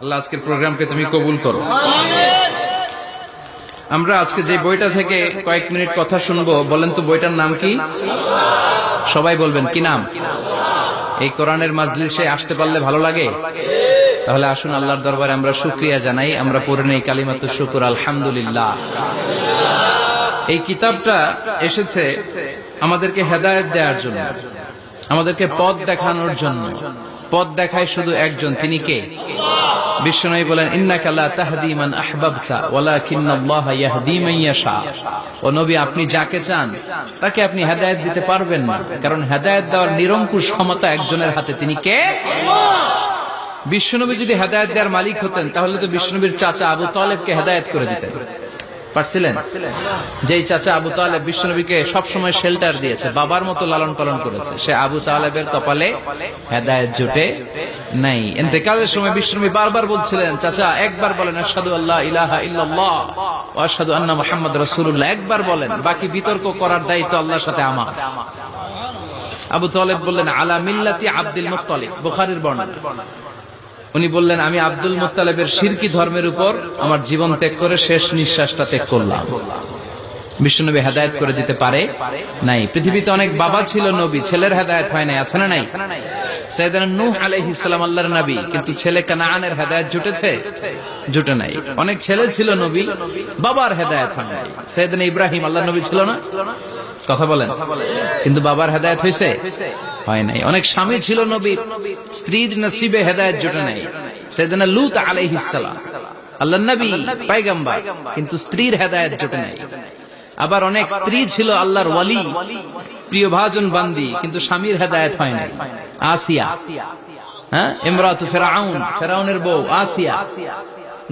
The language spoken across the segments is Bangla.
আল্লাহ আজকের প্রোগ্রামকে তুমি কবুল করো। আমরা আজকে যে বইটা থেকে কয়েক মিনিট কথা শুনবো, বলেন তো বইটার নাম কি? সবাই বলবেন কি নাম? এই কোরআনের মাজলিসে আসতে পারলে ভালো লাগে? তাহলে আসুন আল্লাহর দরবারে আমরা শুকরিয়া জানাই। আমরা পড়ে নেই কালিমাতুশ শুকর, আলহামদুলিল্লাহ। এই কিতাবটা এসেছে আমাদেরকে হেদায়েত দেওয়ার জন্য, আমাদেরকে পথ দেখানোর জন্য। পথ দেখায় শুধু একজন, তিনি কে? বিশ্বনবী বলেন, ইন্নাকা লা তাহদি মান আহবাবতা ওয়ালাকিন্নাল্লাহা ইয়াহদি মান ইয়াশা। ও নবী, আপনি যাকে চান তাকে আপনি হেদায়েত দিতে পারবেন না, কারণ হেদায়েত দেওয়ার নিরঙ্কুশ ক্ষমতা একজনের হাতে, তিনি কে? বিশ্বনবী যদি হেদায়েত দেওয়ার মালিক হতেন, তাহলে তো বিশ্বনবীর চাচা আবু তালেবকে হেদায়েত করে দিতেন। পারছিলেন? যেই চাচা আবু তালেব বিশ্বনবীকে সবসময় শেল্টার দিয়েছে, বাবার মতো লালন পালন করেছে, সে আবু তালেবের কপালে হেদায়েত জুটে নাই। ইন্তেকালের সময় বিশ্বনবী বারবার বলছিলেন, চাচা একবার বলেন আশহাদু আল্লা ইলাহা ইল্লাল্লাহ ওয়া আশহাদু আন্না মুহাম্মাদুর রাসূলুল্লাহ, একবার বলেন, বাকি বিতর্ক করার দায়িত্ব আল্লাহর সাথে আমার। আবু তালেব বললেন, আলা মিল্লাতি আব্দুল মুত্তালিব, বুখারীর বর্ণনা। উনি বললেন, আমি আব্দুল মুত্তালিবের শিরকি ধর্মের উপর আমার জীবন ত্যাগ করে শেষ নিঃশ্বাসটা ত্যাগ করলাম। বিশ্বনবী হেদায়েত করে দিতে পারে নাই। পৃথিবীতে অনেক বাবা ছিল নবী, ছেলের হেদায়েত হয় নাই, আছে না নাই? সাইয়েদনা নূহ আলাইহিস সালাম আল্লাহর নবী, কিন্তু ছেলে কানানের হেদায়েত জুটেছে? জুটে নাই। অনেক ছেলে ছিল নবী, বাবার হেদায়েত হয় নাই। সাইয়েদনা ইব্রাহিম আল্লাহর নবী ছিল না? কথা বলেন। কিন্তু বাবার হেদায়েত হয়েছে? হয় নাই। অনেক স্বামী ছিল নবী, স্ত্রীর নসিবে হেদায়েত জুটে নাই। সাইয়েদনা লূত আলাইহিস সালাম আল্লাহর নবী, পয়গম্বর, কিন্তু স্ত্রীর হেদায়েত জুটে নাই। আবার অনেক স্ত্রী ছিল আল্লাহর ওয়ালি, প্রিয় ভাজন বান্দি, কিন্তু স্বামীর হেদায়েত হয় নাই। আসিয়া, ইমরাতু ফিরআউন, ফিরআউনের বউ আসিয়া।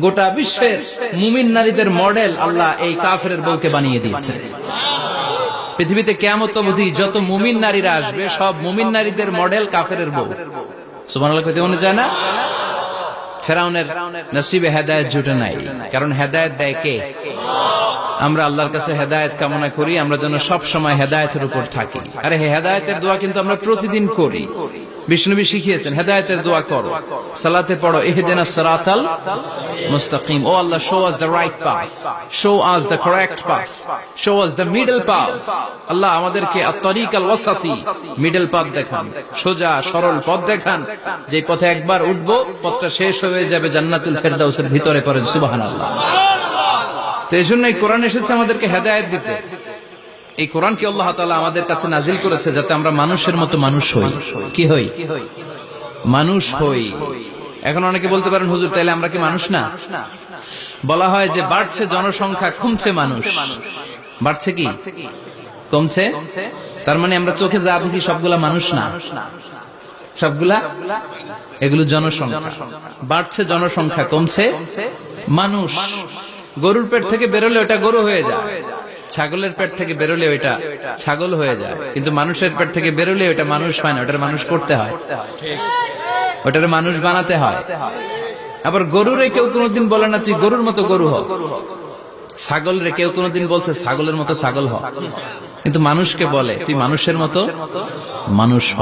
গোটা বিশ্বের মুমিন নারীদের মডেল আল্লাহ এই কাফেরের বউকে বানিয়ে দিয়েছে। পৃথিবীতে কিয়ামত অবধি যত মুমিন নারীরা আসবে, সব মুমিন নারীদের মডেল কাফেরের বউ। সুবহানাল্লাহ কইতে মনে যায় না? ফিরআউনের নসিবে হেদায়েত জুটে নাই, কারণ হেদায়েত দেয় কে? আমরা আল্লাহর কাছে হেদায়েত কামনা করি, আমরা যেন সব সময় হেদায়েতের উপর থাকি। আরে হেদায়েতের দোয়া কিন্তু আমরা প্রতিদিন করি। বিষ্ণুবী শিখিয়েছেন, হেদায়েতের দোয়া করো, সালাতে পড়ো, ইহদিনাস সিরাতাল মুস্তাকিম। ও আল্লাহ, show us the right path, show us the correct path, show us the middle path. আল্লাহ আমাদেরকে আত-তারিকাল ওয়াসাতি, মিডল পাথ দেখান, সোজা সরল পথ দেখান, যে পথে একবার উঠবো পথটা শেষ হয়ে যাবে জান্নাতুল ফেরদাউসের ভিতরে। পড়েন সুবহানাল্লাহ। তো এই জন্যই কোরআন এসেছে আমাদেরকে হেদায়েত দিতে। এই কোরআনকে আল্লাহ তাআলা আমাদের কাছে নাজিল করেছে যাতে আমরা মানুষের মতো মানুষ হই। কি হই? মানুষ হই। এখন অনেকে বলতে পারেন, হুজুর তাইলে আমরা কি মানুষ না? বলা হয় যে বাড়ছে জনসংখ্যা, কমছে মানুষ। বাড়ছে কি কমছে? তার মানে আমরা চোখে যা দেখি সবগুলা মানুষ না, সবগুলা এগুলো জনসংখ্যা। বাড়ছে জনসংখ্যা, কমছে মানুষ। গরুর পেট থেকে বেরোলে ওটা গরু হয়ে যায়, ছাগলের পেট থেকে বেরোলে ওইটা ছাগল হয়ে যায়, কিন্তু মানুষের পেট থেকে বেরোলে ওটা মানুষ হয় না, ওটার মানুষ করতে হয়, ওটার মানুষ বানাতে হয়। আবার গরুরে কেউ কোনোদিন বলে না তুই গরুর মতো গরু হ, ছাগল রে কেউ কোনোদিন বলছে ছাগলের মতো ছাগল হ, কিন্তু মানুষকে বলে তুই মানুষের মতো মানুষ হ।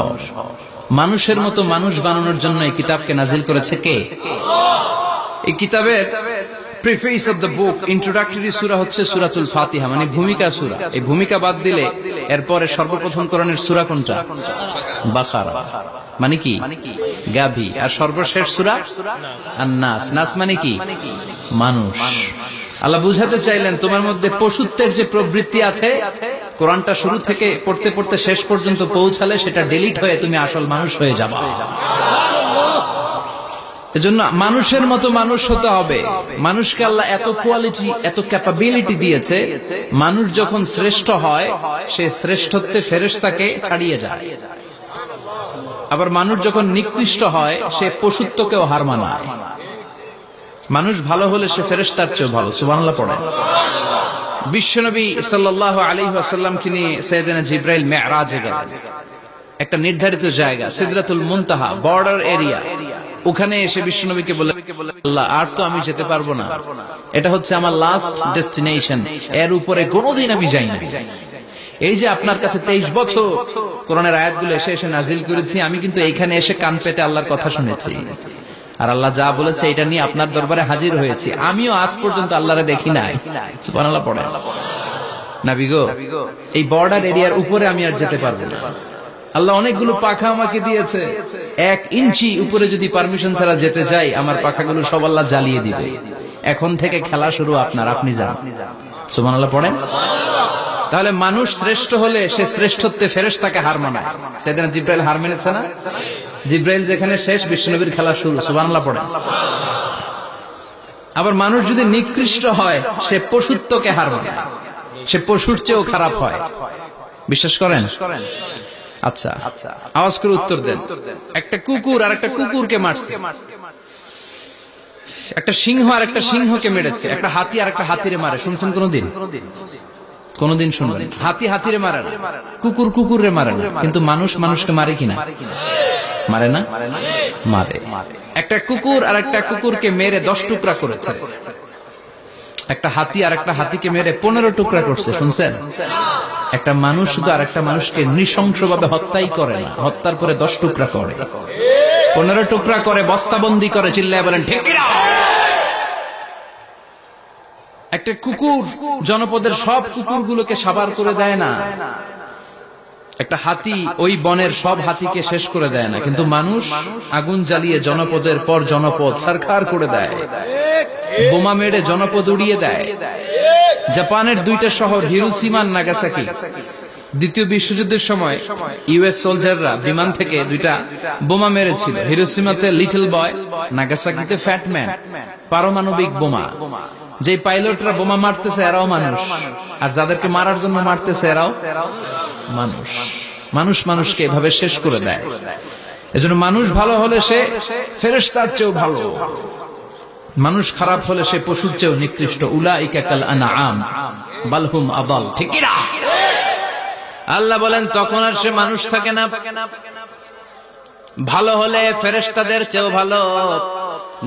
মানুষের মতো মানুষ বানানোর জন্য এই কিতাবকে নাজিল করেছে কে? এই কিতাবের preface of the book, introductory সূরা হচ্ছে সূরাতুল ফাতিহা, মানে ভূমিকা সূরা। এই ভূমিকা বাদ দিলে এরপরে সর্বপ্রথম কোরআনের সূরা কোনটা? বাকারা, মানে কি? গাভী। আর সর্বশেষ সূরা আন-নাস। নাস মানে কি? মানুষ। আল্লাহ বুঝাতে চাইলেন তোমার মধ্যে পশুত্বের যে প্রবৃত্তি আছে, কোরআনটা শুরু থেকে পড়তে পড়তে শেষ পর্যন্ত পৌঁছালে সেটা ডিলিট হয়ে তুমি আসল মানুষ হয়ে যাবা। এজন্য মানুষের মতো মানুষ হতে হবে। মানুষকে আল্লাহ এত কোয়ালিটি, এত ক্যাপাবিলিটি দিয়েছে, মানুষ যখন শ্রেষ্ঠ হয় সে শ্রেষ্ঠত্বে ফেরেশতাকে ছাড়িয়ে যায়। আবার মানুষ যখন নিকৃষ্ট হয় সে পশুত্বকেও হার মানায়। মানুষ ভালো হলে সে ফেরেশতার চেয়ে ভালো। সুবহানাল্লাহ পড়েন। বিশ্বনবী সাল্লাল্লাহু আলাইহি ওয়াসাল্লামকে নিয়ে সাইয়েদনা জিবরাইল মিরাজে গেলেন। একটা নির্ধারিত জায়গা, সিদরাতুল মুনতাহা, বর্ডার এরিয়া। ওখানে এসে বিশ্বনবীকে বলে, আল্লাহ আর তো আমি যেতে পারবো না, এটা হচ্ছে আমার লাস্ট ডেস্টিনেশন, এর উপরে কোনোদিন আমি যাই না। এই যে আপনার কাছে 23 বছর কোরআনের আয়াতগুলো এসে এসে নাজিল করেছি, আমি কিন্তু এইখানে এসে কান পেতে আল্লাহর কথা শুনেছি। আর আল্লাহ যা বলেছে এটা নিয়ে আপনার দরবারে হাজির হয়েছি, আমিও আজ পর্যন্ত আল্লাহরে দেখি নাই। সুবহানাল্লাহ পড়ে। নবী গো, এই বর্ডার এরিয়ার উপরে আমি আর যেতে পারবো না। আল্লাহ অনেকগুলো পাখা আমাকে দিয়েছে, 1 ইঞ্চি উপরে যদি পারমিশন ছাড়া যেতে চাই, আমার পাখাগুলো সব আল্লাহ জ্বালিয়ে দিবে। এখন থেকে খেলা শুরু আপনার, আপনি যান। সুবহানাল্লাহ পড়েন। তাহলে মানুষ শ্রেষ্ঠ হলে সে শ্রেষ্ঠত্বে ফেরেশতাকে হার মানায়। সেদিন জিব্রাইল হার মেনেছে না? জিব্রাইল যেখানে শেষ, বিশ্বনবীর খেলা শুরু। সুবহানাল্লাহ পড়েন। আবার মানুষ যদি নিকৃষ্ট হয়, সে পশুত্বকে হার মানায়, সে পশুর চেয়েও খারাপ হয়। বিশ্বাস করেন? আচ্ছা, আওয়াজ করে উত্তর দেন। একটা কুকুর আর একটা কুকুরকে মারছে, একটা সিংহ আর একটা সিংহকে মেরেছে, একটা হাতি আর একটা হাতিরে মারে। শুনছেন কোনদিন? কোনদিন শুনবেন? হাতি হাতিরে মারে না, কুকুর কুকুরে মারে না, কিন্তু মানুষ মানুষকে মারে কিনা? মারে না? মারে। একটা কুকুর আর একটা কুকুরকে মেরে 10 টুকরা করেছে, একটা হাতি আর একটা হাতিকে মেরে 15 টুকরা করছে। শুনছেন? একটা মানুষ শুধু আর একটা মানুষকে নৃশংসভাবে হত্যাই করে না, হত্যার পরে 10 টুকরা করে, 15 টুকরা করে, বস্তাবন্দি করে। চিল্লায় বলেন ঠিক কিনা? একটা কুকুর জনপদের সব কুকুরগুলোকে সাবার করে দেয় না, একটা হাতি ওই বনের সব হাতিকে শেষ করে দেয় না, কিন্তু মানুষ আগুন জ্বালিয়ে জনপদের পর জনপদ সরকার করে দেয়, বোমা মেরে জনপদ উড়িয়ে দেয়। জাপানের 2টা শহর হিরোশিমা আর নাগাসাকি, দ্বিতীয় বিশ্বযুদ্ধের সময় ইউএস সোলজাররা বিমান থেকে 2টা বোমা মেরেছিল। হিরোশিমাতে লিটল বয়, নাগাসাকিতে ফ্যাট ম্যান। পারমাণবিক বোমা। যে পাইলটরা বোমা মারতেছে এরাও মানুষ, আর যাদেরকে মারার জন্য মারতেছে এরাও মানুষ। মানুষ মানুষকে এভাবে শেষ করে দেয়। এজন্য মানুষ ভালো হলে সে ফেরেশতার চেয়েও ভালো, মানুষ খারাপ হলে সে পশুর চেয়েও নিকৃষ্ট। উলাইকা কাল আনআম বাল হুম আদাল। ঠিক কি না? আল্লাহ বলেন তখন আর সে মানুষ থাকে না। ভালো হলে ফেরেশতাদের চেয়েও ভালো,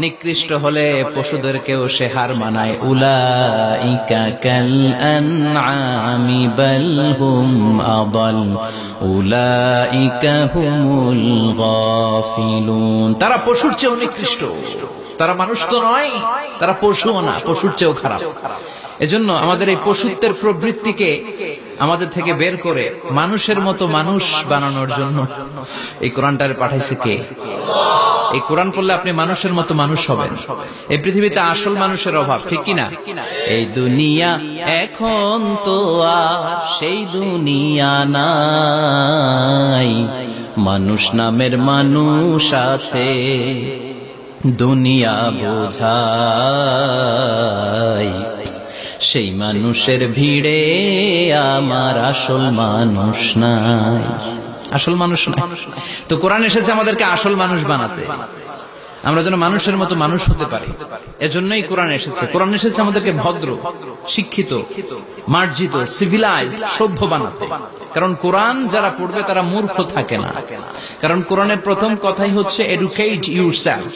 নিকৃষ্ট হলে পশুদেরকেও সে হার মানায়। উলাইকা কাল আনআমি বাল হুম আদাল উলাইকা হুমুল গাফিলুন। তারা পশুর চেয়েও নিকৃষ্ট, তারা মানুষ তো নয়, তারা পশুও না, পশুর চেয়েও খারাপ। এজন্য আমাদের এই পশুত্বের প্রবৃত্তিকে আমাদের থেকে বের করে মানুষের মতো মানুষ বানানোর জন্য এই কোরআনটারে পাঠাইছে কে? এই কোরআন পড়লে আপনি মানুষের মতো মানুষ হবেন। এই পৃথিবীতে আসল মানুষের অভাব, ঠিক কিনা? এই দুনিয়া এখন তো আর সেই দুনিয়া নাই, মানুষ নামের মানুষ আছে, দুনিয়া বোঝাই। সেই মানুষের ভিড়ে আমার আসল মানুষ নাই, আসল মানুষ নাই। তো কোরআন এসেছে আমাদেরকে আসল মানুষ বানাতে, আমরা যেন মানুষের মতো মানুষ হতে পারি। এজন্যই কোরআন এসেছে। কোরআন এসেছে আমাদেরকে ভদ্র, শিক্ষিত, মার্জিত, সিভিলাইজড, সভ্য বানাতে। কারণ কোরআন যারা পড়বে তারা মূর্খ থাকে না। কারণ কোরআনের প্রথম কথাই হচ্ছে educate yourself,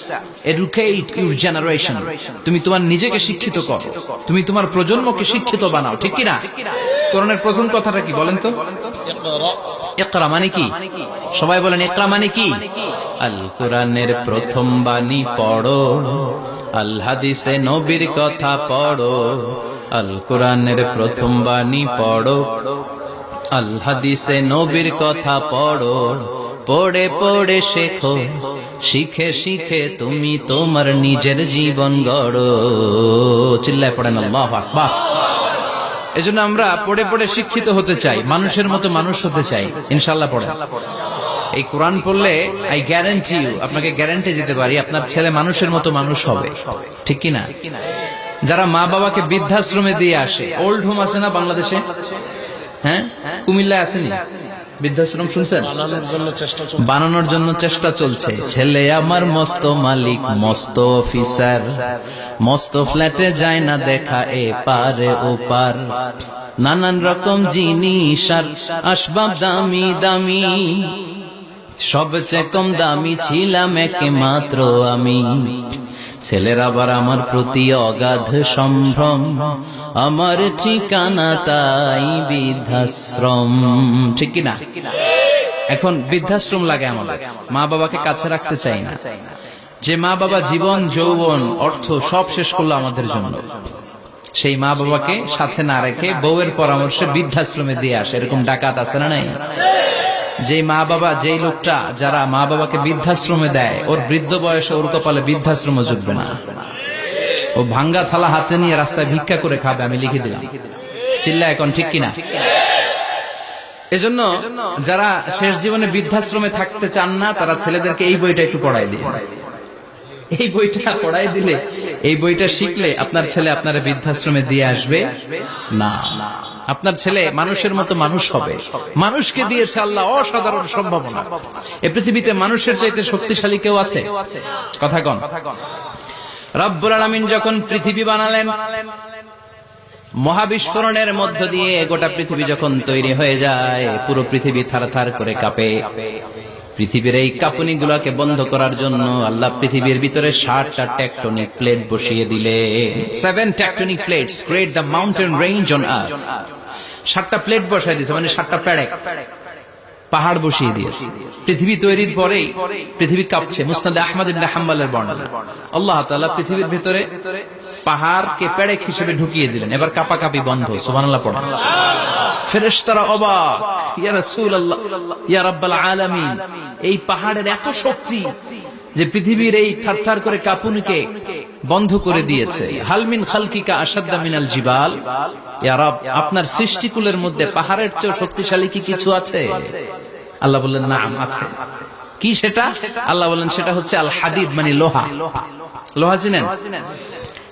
educate your generation. তুমি তোমার নিজেকে শিক্ষিত করো, তুমি তোমার প্রজন্মকে শিক্ষিত বানাও। ঠিক কিনা? কোরআনের প্রথম কথাটা কি বলেন তো? ইকরা মানে কি? সবাই বলেন ইকরা মানে কি? আল কোরআনের প্রথম বাণী পড়ো, আল হাদিসে নবীর কথা পড়ো। আল কোরআনের প্রথম বাণী পড়ো, আল হাদিসে নবীর কথা পড়ো। পড়ে পড়ে শেখো, শিখে শিখে তুমি তোমার নিজের জীবন গড়ো। চিল্লায় পড়েন আল্লাহু আকবার। এজন্য আমরা পড়ে পড়ে শিক্ষিত হতে চাই, মানুষের মতো মানুষ হতে চাই। ইনশাআল্লাহ পড়েন। এই কোরআন পড়লে আই গ্যারান্টি ইউ, আপনাকে গ্যারান্টি দিতে পারি আপনার ছেলে মানুষের মতো মানুষ হবে। ঠিক কি না? যারা মা বাবাকে বৃদ্ধাশ্রমে দিয়ে আসে, ওল্ড হোম আছে না বাংলাদেশে? হ্যাঁ, কুমিল্লায় আসেনি বৃদ্ধাশ্রম? শুনছেন? বানানোর জন্য চেষ্টা চলছে। ছেলে আমার মস্ত মালিক, মস্ত অফিসার, মস্ত ফ্ল্যাটে যায় না দেখা এ পারে ও পার। নানান রকম জিনিস আর আসবাব দামি দামি, সবচেয়ে কম দামি ছিলাম একমাত্র আমি। ছেলের আবার আমার প্রতি অগাধ সম্ভ্রম, আমার ঠিকানা তাই বৃদ্ধাশ্রম। ঠিক কিনা? এখন বৃদ্ধাশ্রম লাগে আমাদের, মা বাবাকে কাছে রাখতে চাই না। যে মা বাবা জীবন যৌবন অর্থ সব শেষ করলো আমাদের জন্য, সেই মা বাবাকে সাথে না রেখে বউয়ের পরামর্শে বৃদ্ধাশ্রমে দিয়ে আসে, এরকম ডাকাত আছে না নাই? যে মা বাবা, যেই লোকটা যারা মা বাবাকে বৃদ্ধাশ্রমে দেয়, ওর বৃদ্ধ বয়সে ওর কপালে বৃদ্ধাশ্রম জুটবে না। ও ভাঙ্গা থালা হাতে নিয়ে রাস্তায় ভিক্ষা করে খাবে, আমি লিখে দিলাম। চিল্লা এখন ঠিক কিনা? এজন্য যারা শেষ জীবনে বৃদ্ধাশ্রমে থাকতে চান না, তারা ছেলেদেরকে এই বইটা একটু পড়াই দিয়ে, এই বইটা পড়াই দিলে, এই বইটা শিখলে আপনার ছেলে আপনার বৃদ্ধাশ্রমে দিয়ে আসবে না। আপনার ছেলে মানুষের মতো মানুষ হবে। মানুষকে দিয়েছে আল্লাহ অসাধারণ সম্ভাবনা। এই পৃথিবীতে মানুষের চাইতে শক্তিশালী কেউ আছে? কথা কন। রব্বুল আলামিন যখন পৃথিবী বানালেন, মহাবিস্ফোরণের মধ্য দিয়ে গোটা পৃথিবী যখন তৈরি হয়ে যায়, পুরো পৃথিবী থারথার করে কাঁপে। পৃথিবীর এই কাঁপুনি গুলাকে বন্ধ করার জন্য আল্লাহ পৃথিবীর ভিতরে 7টা টেকটনিক প্লেট বসিয়ে দিলেন। 7 tectonic plates create the mountain range on earth. 7টা প্লেট বসাই দিয়েছে, মানে 7টা পেরেক, পাহাড় বসিয়ে দিয়েছে। পৃথিবী তৈরির পরেই পৃথিবী কাঁপছে। মুসনাদ আহমদ ইবনে হাম্বলের বর্ণনা, আল্লাহ তাআলা পৃথিবীর ভিতরে পাহাড়কে পেরেক হিসেবে ঢুকিয়ে দিলেন। এবার কাঁপাকাঁপি বন্ধ। সুবহানাল্লাহ পড়েন। ফেরেশতারা অবাক, ইয়া রাসূলুল্লাহ, ইয়া রাব্বাল আলামিন, এই পাহাড়ের এত শক্তি যে পৃথিবীর এই থারথার করে কাঁপুনিকে বন্ধ করে দিয়েছে। হাল মিন খালকিকা আশাদ্দা মিনাল জিবাল, ইয়া রব, আপনার সৃষ্টিকুলের মধ্যে পাহাড়ের চেয়ে শক্তিশালী কি কিছু আছে? আল্লাহ বললেন নাম আছে। কি সেটা? আল্লাহ বললেন সেটা হচ্ছে আল হাদিদ, মানে লোহা। লোহা চিনেন?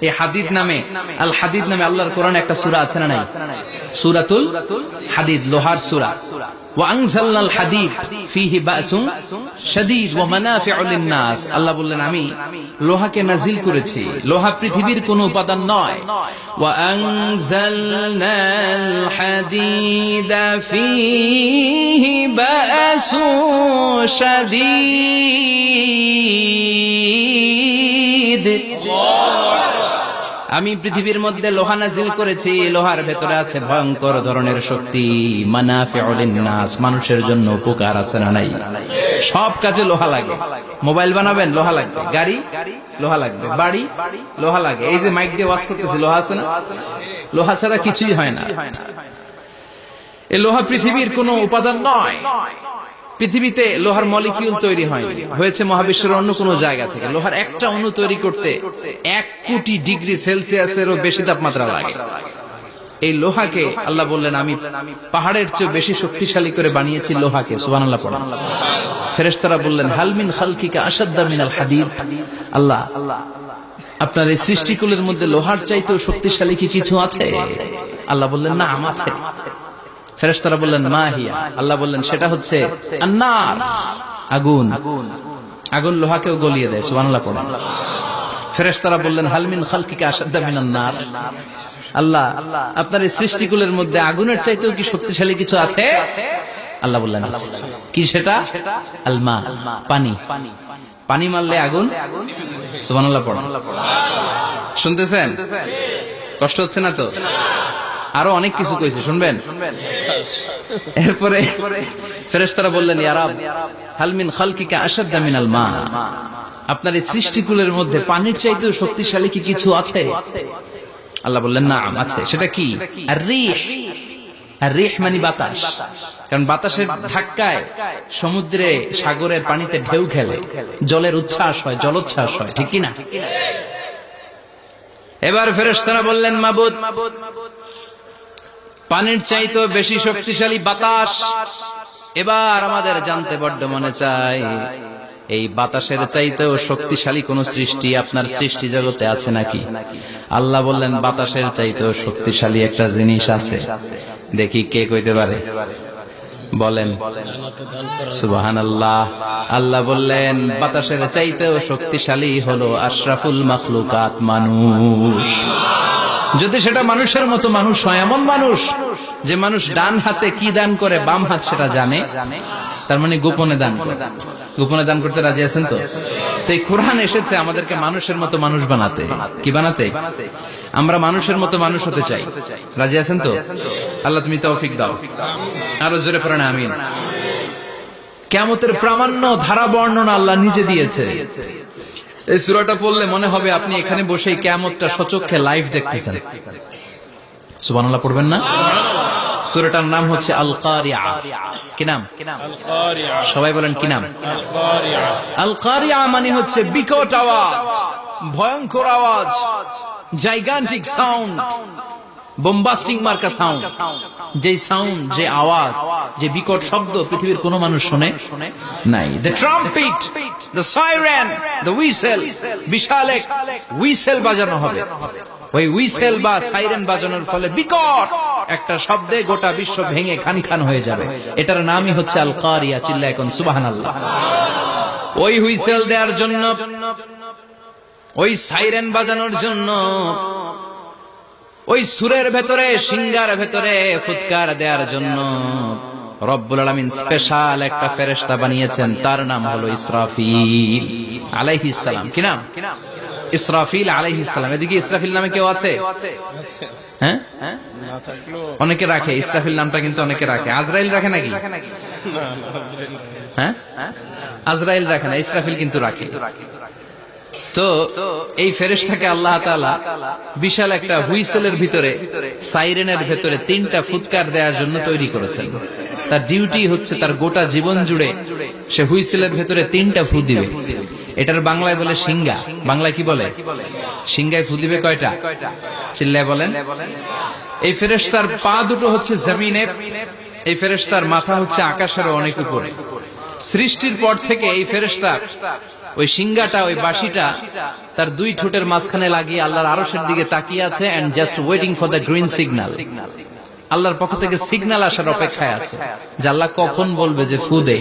এই হাদিদ নামে, আল হাদিদ নামে আল্লাহর কোরআনে একটা সূরা আছে না নাই? সূরাতুল হাদিদ, লোহার সূরা। ওয়া আনজালনাল হাদিদ ফীহি বাসুন শাদীদ ওয়া মানাফিউ লিন-নাস। আল্লাহ বললেন আমি লোহাকে নাজিল করেছি। লোহা পৃথিবীর কোনো উপাদান নয়। ওয়া আনজালনাল হাদিদা ফীহি বাসুন শাদীদ। আমি পৃথিবীর মধ্যে লোহা নাজিল করেছি, লোহার ভেতরে আছে ভয়ঙ্কর ধরনের শক্তি। মানাফিউ লিন-নাস, মানুষের জন্য উপকার আছে না নাই? সব কাজে লোহা লাগে। মোবাইল বানাবেন, লোহা লাগবে। গাড়ি, লোহা লাগবে। বাড়ি, লোহা লাগে। এই যে মাইক দিয়ে ওয়াজ করতেছি, লোহা আছে না? লোহা ছাড়া কিছুই হয় না। এই লোহা পৃথিবীর কোনো উপাদান নয়। পৃথিবীতে লোহার মলিকিউল তৈরি হয়নি, হয়েছে মহাবিশ্বের অন্য কোনো জায়গা থেকে। লোহার একটা অণু তৈরি করতে 1 কোটি ডিগ্রি সেলসিয়াসেরও বেশি তাপমাত্রা লাগে। এই লোহাকে আল্লাহ বললেন আমি পাহাড়ের চেয়ে বেশি শক্তিশালী করে বানিয়েছি লোহাকে। সুবহানাল্লাহ পড়েন। ফেরেশতারা বললেন হাল মিন খালকিকা আশাদ্দা মিনাল হাদিদ। আল্লাহ, আপনার এই সৃষ্টিকুলের মধ্যে লোহার চাইতেও শক্তিশালী কি কিছু আছে? আল্লাহ বললেন নাম আছে। ফেরেশতারা বললেন মা হিয়া। আল্লাহ বললেন সেটা হচ্ছে আন-নার, আগুন। আগুন লোহাকেও গলিয়ে দেয়। সুবহানাল্লাহ পড়েন। ফেরেশতারা বললেন হাল মিন খালকিকা আশাদ্দা মিনান নার। আল্লাহ, আপনার এই সৃষ্টিকুলের মধ্যে আগুনের চাইতেও কি শক্তিশালী কিছু আছে? আল্লাহ বললেন আছে। কি সেটা? আল মা, পানি। পানি মারলে আগুন। সুবহানাল্লাহ পড়েন। শুনতেছেন? কষ্ট হচ্ছে না তো? আরো অনেক কিছু কইছে, শুনবেন? এরপরে ফেরেশতারা বললেন ইয়া রাব, হাল মিন খালকিকা আশাদ্দা মিনাল মা। আপনার এই সৃষ্টিকুলের মধ্যে পানির চাইতেও শক্তিশালী কি কিছু আছে? আল্লাহ বললেন নাম আছে। সেটা কি? আর-রিহ। আর-রিহ মানে বাতাস। কারণ বাতাসের ধাক্কায় সমুদ্রে, সাগরের পানিতে ঢেউ খেলে, জলের উচ্ছ্বাস হয়, জলোচ্ছ্বাস হয়, ঠিক কি না? এবার ফেরেশতারা বললেন মাবুদ, পানির চাইতেও বেশি শক্তিশালী বাতাস। এবার আমাদের জানতে বড্ড মনে চায়, এই বাতাসের চাইতেও শক্তিশালী কোন সৃষ্টি আপনার সৃষ্টি জগতে আছে নাকি? আল্লাহ বললেন বাতাসের চাইতেও শক্তিশালী একটা জিনিস আছে। দেখি কে কইতে পারে, বলেন। সুবহানাল্লাহ। আল্লাহ বললেন বাতাসের চাইতেও শক্তিশালী হলো আশরাফুল মাখলুকাত, মানুষ। যদি সেটা মানুষের মতো মানুষ হয়, এমন মানুষ যে মানুষ ডান হাতে কি দান করে বাম হাত সেটা জানে, তার মানে গোপনে দান করে। গোপনে দান করতে রাজি আছেন তো? তো এই কোরআন এসেছে আমাদেরকে মানুষের মতো মানুষ বানাতে। কি বানাতে? আমরা মানুষের মতো মানুষ হতে চাই। রাজি আছেন তো? আল্লাহ তুমি তৌফিক দাও। আরো জোরে পড়েন আমিন। কিয়ামতের প্রামাণ্য ধারা বর্ণনা আল্লাহ নিজে দিয়েছে। এই সূরাটা পড়লে মনে হবে আপনি এখানে বসেই কিয়ামতটা সচক্ষে লাইভ দেখতেছেন। সুবহানাল্লাহ পড়বেন না? সূরাটার নাম হচ্ছে আল কারিআ। কি নাম? সবাই বলেন কি নাম? আল কারিআ মানে হচ্ছে বিকট আওয়াজ, ভয়ঙ্কর আওয়াজ, জাইগান্টিক সাউন্ড, বোম্বাস্টিক মার্কা সাউন্ড। যে সাউন্ড, যে আওয়াজ, যে বিকট শব্দ পৃথিবীর কোন মানুষ শুনে নাই। The trumpet, the siren, the whistle, বিশাল এক হুইসেল বাজানো হবে। ওই হুইসেল বা সাইরেন বাজানোর ফলে বিকট একটা শব্দে গোটা বিশ্ব ভেঙে খান খান হয়ে যাবে। এটার নামই হচ্ছে আল কারিয়া। চিল্লায় এখন সুবহানাল্লাহ। ওই হুইসেল দেওয়ার জন্য, ওই সাইরেন বাজানোর জন্য, ওই সুরের ভেতরে, সিঙ্গার ভেতরে ফুৎকার দেওয়ার জন্য রব্বুল আলামিন স্পেশাল একটা ফেরেশতা বানিয়েছেন। তার নাম হলো ইসরাফিল আলাইহিস সালাম। কি নাম? ইসরাফিল আলাইহিস সালাম। এদিকে ইসরাফিল নামে কেউ আছে? হ্যাঁ, অনেকে রাখে ইসরাফিল নামটা, কিন্তু অনেকে রাখে। আজরাইল রাখে নাকি? হ্যাঁ, আজরাইল রাখে না, ইসরাফিল কিন্তু রাখে। তো এই ফেরেশতাকে আল্লাহ তাআলা বিশাল একটা হুইসেলের ভিতরে, সাইরেনের ভেতরে 3টা ফুৎকার দেওয়ার জন্য তৈরি করেছেন। তার ডিউটি হচ্ছে তার গোটা জীবন জুড়ে সে হুইসেলের ভেতরে 3টা ফু দিবে। এটার বাংলায় বলে সিঙ্গা। বাংলায় কি বলে? সিঙ্গায় ফু দিবে কয়টা? চিল্লায় বলেন। এই ফেরেশতার পা দুটো হচ্ছে জমিনে, এই ফেরেশতার মাথা হচ্ছে আকাশের অনেক উপরে। সৃষ্টির পর থেকে এই ফেরেশতা ওই সিঙ্গাটা, ওই বাঁশিটা তার 2 ঠোঁটের মাঝখানে লাগিয়ে আল্লাহর আরশের দিকে তাকিয়ে আছে, and just waiting for the green signal. আল্লাহর পক্ষ থেকে সিগন্যাল আসার অপেক্ষায় আছে যে আল্লাহ কখন বলবে যে ফু দে।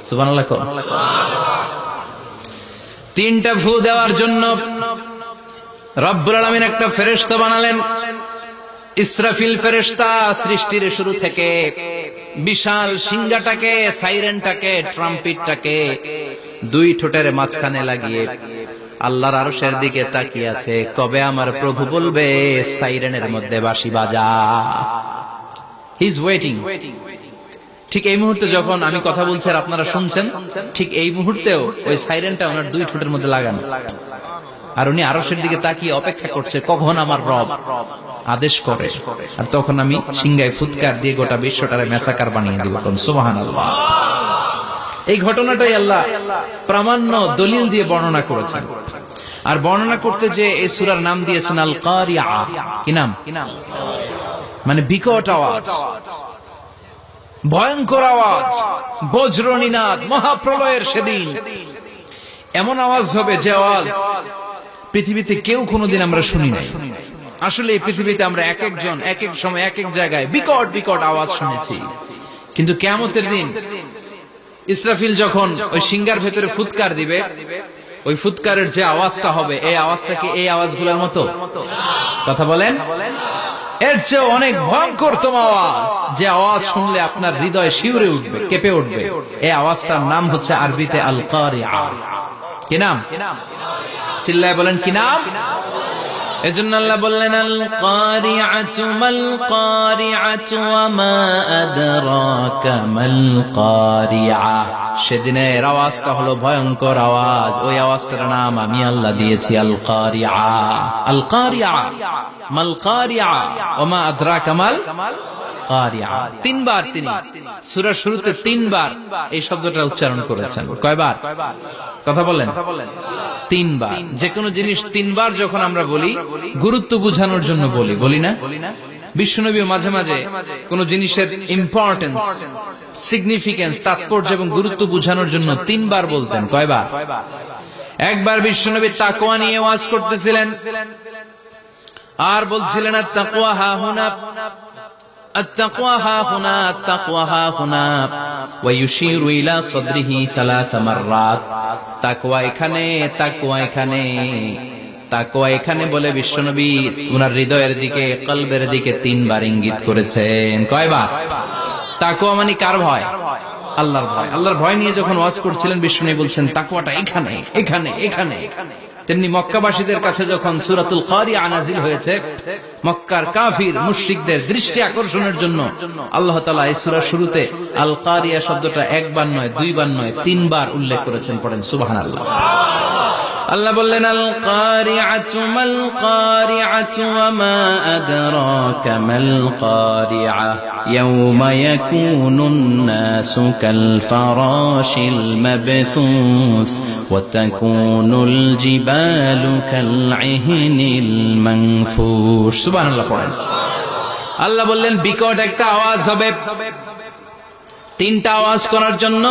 সুবহানাল্লাহ। 3টা ফু দেওয়ার জন্য রব্বুল আলামিন একটা ফেরেশতা বানালেন। ইসরাফিল ফেরেশতা সৃষ্টির শুরু থেকে বিশাল সিঙ্গাটাকে, সাইরেনটাকে, ট্রাম্পিটটাকে 2 ঠোঁটের মাঝখানে লাগিয়ে আল্লাহর আরশের দিকে তাকিয়ে আছে, কবে আমার প্রভু বলবে সাইরেনের মধ্যে বাঁশি বাজা। He is waiting. ঠিক এই মুহূর্তে যখন আমি কথা বলছি আর আপনারা শুনছেন, ঠিক এই মুহূর্তেও ওই সাইরেনটা ওনার 2 ঠোঁটের মধ্যে লাগানো, আর উনি আরশের দিকে তাকিয়ে অপেক্ষা করছে কখন আমার রব আদেশ করে, আর তখন আমি সিঙ্গায় ফুৎকার দিয়ে গোটা বিশ্বটারে মেসাকার বানিয়ে দিব। সুবহানাল্লাহ। এই ঘটনাটাই আল্লাহ প্রামাণ্য দলিল দিয়ে বর্ণনা করেছেন। আর বর্ণনা করতে যে এই সূরার নাম দিয়েছেন আল কারিআ। কি নাম? মানে বিকট আওয়াজ, ভয়ঙ্কর আওয়াজ, বজ্রনিনাদ, মহাপ্রলয়ের সেদিন এমন আওয়াজ হবে যে আওয়াজ পৃথিবীতে কেউ কোনোদিন আমরা শুনি নাই। আসলে এই পৃথিবীতে আমরা এক একজন এক এক সময় এক এক জায়গায় বিকট বিকট আওয়াজ শুনেছি, কিন্তু কিয়ামতের দিন ইসরাফিল যখন ওই সিঙ্গার ভেতরে ফুৎকার দিবে, ওই ফুৎকারের যে আওয়াজটা হবে, এই আওয়াজটা কি এই আওয়াজগুলোর মতো? কথা বলেন। এর চেয়ে অনেক ভয়ঙ্করতম আওয়াজ, যে আওয়াজ শুনলে আপনার হৃদয় শিউরে উঠবে, কেঁপে উঠবে। এই আওয়াজটার নাম হচ্ছে আরবিতে আল কারিআ। কি নাম? চিল্লায় বলেন কি নাম? এজন্য আল্লাহ বললেন আল কারিআতু মাল কারিআতু ওয়া মা আদরাকা মাল কারিআ। সেদিনের আওয়াজটা হলো ভয়ঙ্কর আওয়াজ। ওই আওয়াজটার নাম আমি আল্লাহ দিয়েছি আল কারিআ। আল কারিআ মাল কারিআ ওয়া মা আদরাকা মাল কারিআ। 3 বার তিনি সূরার শুরুতে 3 বার এই শব্দটা উচ্চারণ করেছেন। কয়বার? কথা বলেন। 3 বার। যে কোনো জিনিস 3 বার যখন আমরা বলি, গুরুত্ব বোঝানোর জন্য বলি, বলি না? বিশ্বনবী মাঝে মাঝে কোন জিনিসের ইম্পর্টেন্স, সিগনিফিকেন্স, তাৎপর্য এবং গুরুত্ব বোঝানোর জন্য 3 বার বলতেন। কয়বার? একবার বিশ্বনবী তাকওয়া নিয়ে ওয়াজ করতেছিলেন আর বলছিলেন আত-তাকওয়া হা হুনা, التقوى ها هنا، التقوى ها هنا، ويشير إلى صدره 3 مرات। তাকওয়া এখানে, তাকওয়া এখানে, তাকওয়া এখানে বলে বিশ্বনবী ওনার হৃদয়ের দিকে, কলবের দিকে 3 বার ইঙ্গিত করেছেন। কয়বার? তাকওয়া মানে কার ভয়? আল্লাহর ভয়। আল্লাহর ভয় নিয়ে যখন ওয়াজ করছিলেন বিশ্বনবী বলছেন তাকওয়াটা এখানে, এখানে, এখানে। তেমনি মক্কাবাসীদের কাছে যখন সূরাতুল কারিআ নাযিল হয়েছে, মক্কার কাফির মুশরিকদের দৃষ্টি আকর্ষণের জন্য আল্লাহ তাআলা এই সূরার শুরুতে আল কারিআ শব্দটা 1 বার নয়, 2 বার নয়, 3 বার উল্লেখ করেছেন। পড়েন সুবহানাল্লাহ। আল্লাহ বললেন আল কারিআতু মাল কারিআতু ওয়া মা আদরাকা মাল কারিআ ইয়াওমা ইয়াকুনুন নাসু কাল ফারাশিল মাবথুস ওয়া তাকুনুল জিবালু কাল ইহনিল মানফুশ। সুবহানাল্লাহ পড়েন। আল্লাহ বললেন বিকট একটা আওয়াজ হবে, তিনটা আওয়াজ করার জন্য,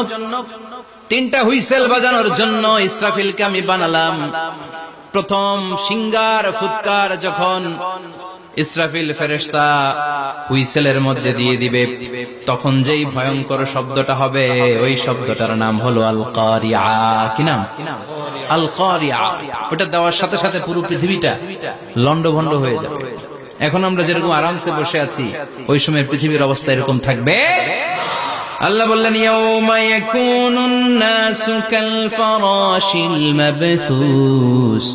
তিনটা হুইসেল বাজানোর জন্য ইসরাফিলকে আমি বানালাম। প্রথম সিঙ্গার ফুৎকার যখন ইসরাফিল ফেরেশতা হুইসেলের মধ্যে দিয়ে দিবে, তখন যেই ভয়ঙ্কর শব্দটা হবে ওই শব্দটার নাম হলো আল কারিআ। কি নাম? আল কারিআ। ওটা দেওয়ার সাথে সাথে পুরো পৃথিবীটা লন্ডভন্ড হয়ে যাবে। এখন আমরা যেরকম আরামসে বসে আছি, ওই সময় পৃথিবীর অবস্থা এরকম থাকবে। আল্লাহ বললেন ইয়াউমা ইয়াকুনুন নাসু কাল ফারাশিল মাবথুস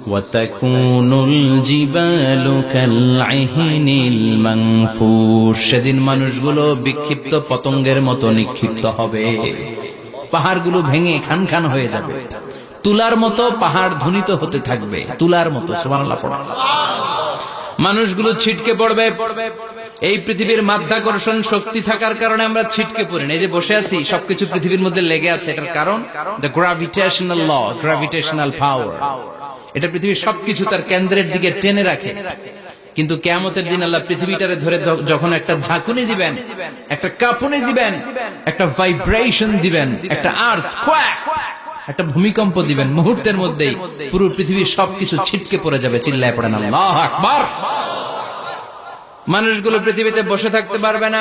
ওয়া তাকুনুল জিবালু কাল ইহনিল মানফুশ। সেদিন মানুষগুলো বিক্ষিপ্ত পতঙ্গের মতো নিক্ষিপ্ত হবে, পাহাড়গুলো ভেঙে খান খান হয়ে যাবে, তুলার মতো পাহাড় ধ্বনিত হতে থাকবে, তুলার মতো। সুবহানাল্লাহ। মানুষগুলো ছিটকে পড়বে। এই পৃথিবীর মাধ্যাকর্ষণ শক্তি থাকার কারণে আমরা ছিটকে পড়ি না। এই যে বসে আছি, সবকিছু পৃথিবীর মধ্যে লেগে আছে, এটার কারণ দ্য গ্র্যাভিটেশনাল ল, গ্র্যাভিটেশনাল পাওয়ার। এটা পৃথিবীর সবকিছু তার কেন্দ্রের দিকে টেনে রাখে। কিন্তু কিয়ামতের দিন আল্লাহ পৃথিবীটারে ধরে যখন একটা ঝাঁকুনি দিবেন, একটা কাঁপুনি দিবেন, একটা ভাইব্রেশন দিবেন, একটা আর্থকোয়েক, একটা ভূমিকম্প দিবেন, মুহূর্তের মধ্যেই পুরো পৃথিবীর সবকিছু ছিটকে পড়ে যাবে। চিল্লায় পড়েন আল্লাহু আকবার। মানুষগুলো পৃথিবীতে বসে থাকতে পারবে না,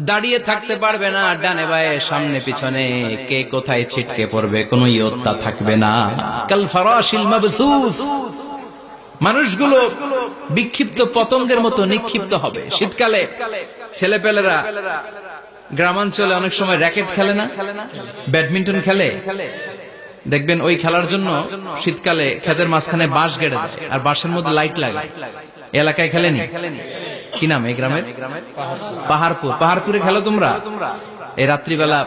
দাঁড়িয়ে থাকতে পারবে না, ডানে বায়ে সামনে পিছনে কে কোথায় ছিটকে পড়বে কোনো ইয়ত্তা থাকবে না। কাল ফারাশিল মাবথুস। মানুষগুলো বিক্ষিপ্ত পতঙ্গের মতো নিক্ষিপ্ত হবে। শীতকালে ছেলেপেলেরা গ্রামাঞ্চলে অনেক সময় র্যাকেট খেলে না, ব্যাডমিন্টন খেলে, দেখবেন ওই খেলার জন্য শীতকালে ক্ষেতের মাঝখানে বাঁশ গেড়ে দেয় আর বাঁশের মধ্যে লাইট লাগায়। এলাকায় খেলেনি? কি নাম এই গ্রামের? পাহাড়পুর। পাহাড়পুরে খেলো তোমরা? এই রাত্রিবেলা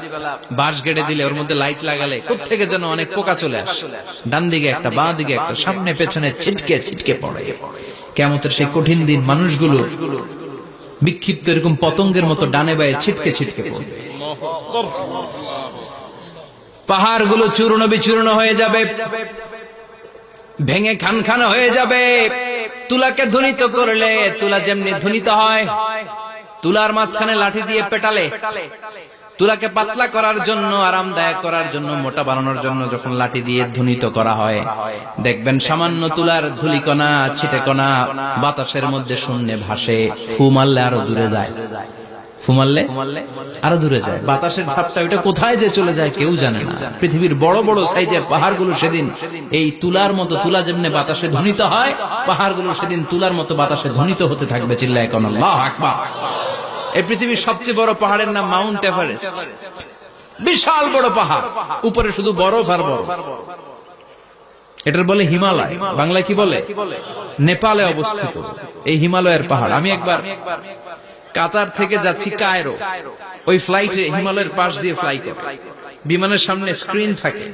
বাঁশ গেড়ে দিলে ওর মধ্যে লাইট লাগালে কোত্থেকে যেন অনেক পোকা চলে আসে, ডান দিকে একটা, বাঁ দিকে একটা, সামনে পেছনে ছিটকে ছিটকে পড়ে। কিয়ামতের সেই কঠিন দিন মানুষগুলো বিক্ষিপ্ত এরকম পতঙ্গের মতো ডানে বায়ে ছিটকে ছিটকে পড়বে। পাহাড়গুলো চূর্ণ বিচূর্ণ হয়ে যাবে, ভেঙে খান খান হয়ে যাবে। তুলাকে ধ্বনিত করলে তুলা যেমনি ধ্বনিত হয়, তুলার মাঝখানে লাঠি দিয়ে পেটালে, তুলাকে পাতলা করার জন্য, আরামদায়ক করার জন্য, মোটা বানানোর জন্য যখন লাঠি দিয়ে ধ্বনিত করা হয়, দেখবেন সামান্য তুলার ধুলিকণা, ছিটেকণা বাতাসের মধ্যে শূন্যে ভাসে। ফু মারলে আরো দূরে যায়, ফু মারলে আরো দূরে যায়। বাতাসের ঝাপটা ওইটা কোথায় যে চলে যায় কেউ জানে না। পৃথিবীর বড় বড় সাইজের পাহাড়গুলো সেদিন এই তুলার মতো, তুলা যেমনি বাতাসে ধ্বনিত হয়, পাহাড়গুলো সেদিন তুলার মতো বাতাসে ধ্বনিত হতে থাকবে। চিল্লায় কোন আল্লাহু আকবার। এই পৃথিবীর সবচেয়ে বড় পাহাড়ের নাম মাউন্ট এভারেস্ট। বিশাল বড় পাহাড়, উপরে শুধু বরফ আর বরফ। এটার বলে হিমালয়। বাংলায় কি বলে? নেপালে অবস্থিত এই হিমালয়ের পাহাড়। আমি একবার কাতার থেকে যাচ্ছি কায়রো, ওই ফ্লাইটে হিমালয়ের পাশ দিয়ে ফ্লাই করে, বিমানের সামনে স্ক্রিন থাকে,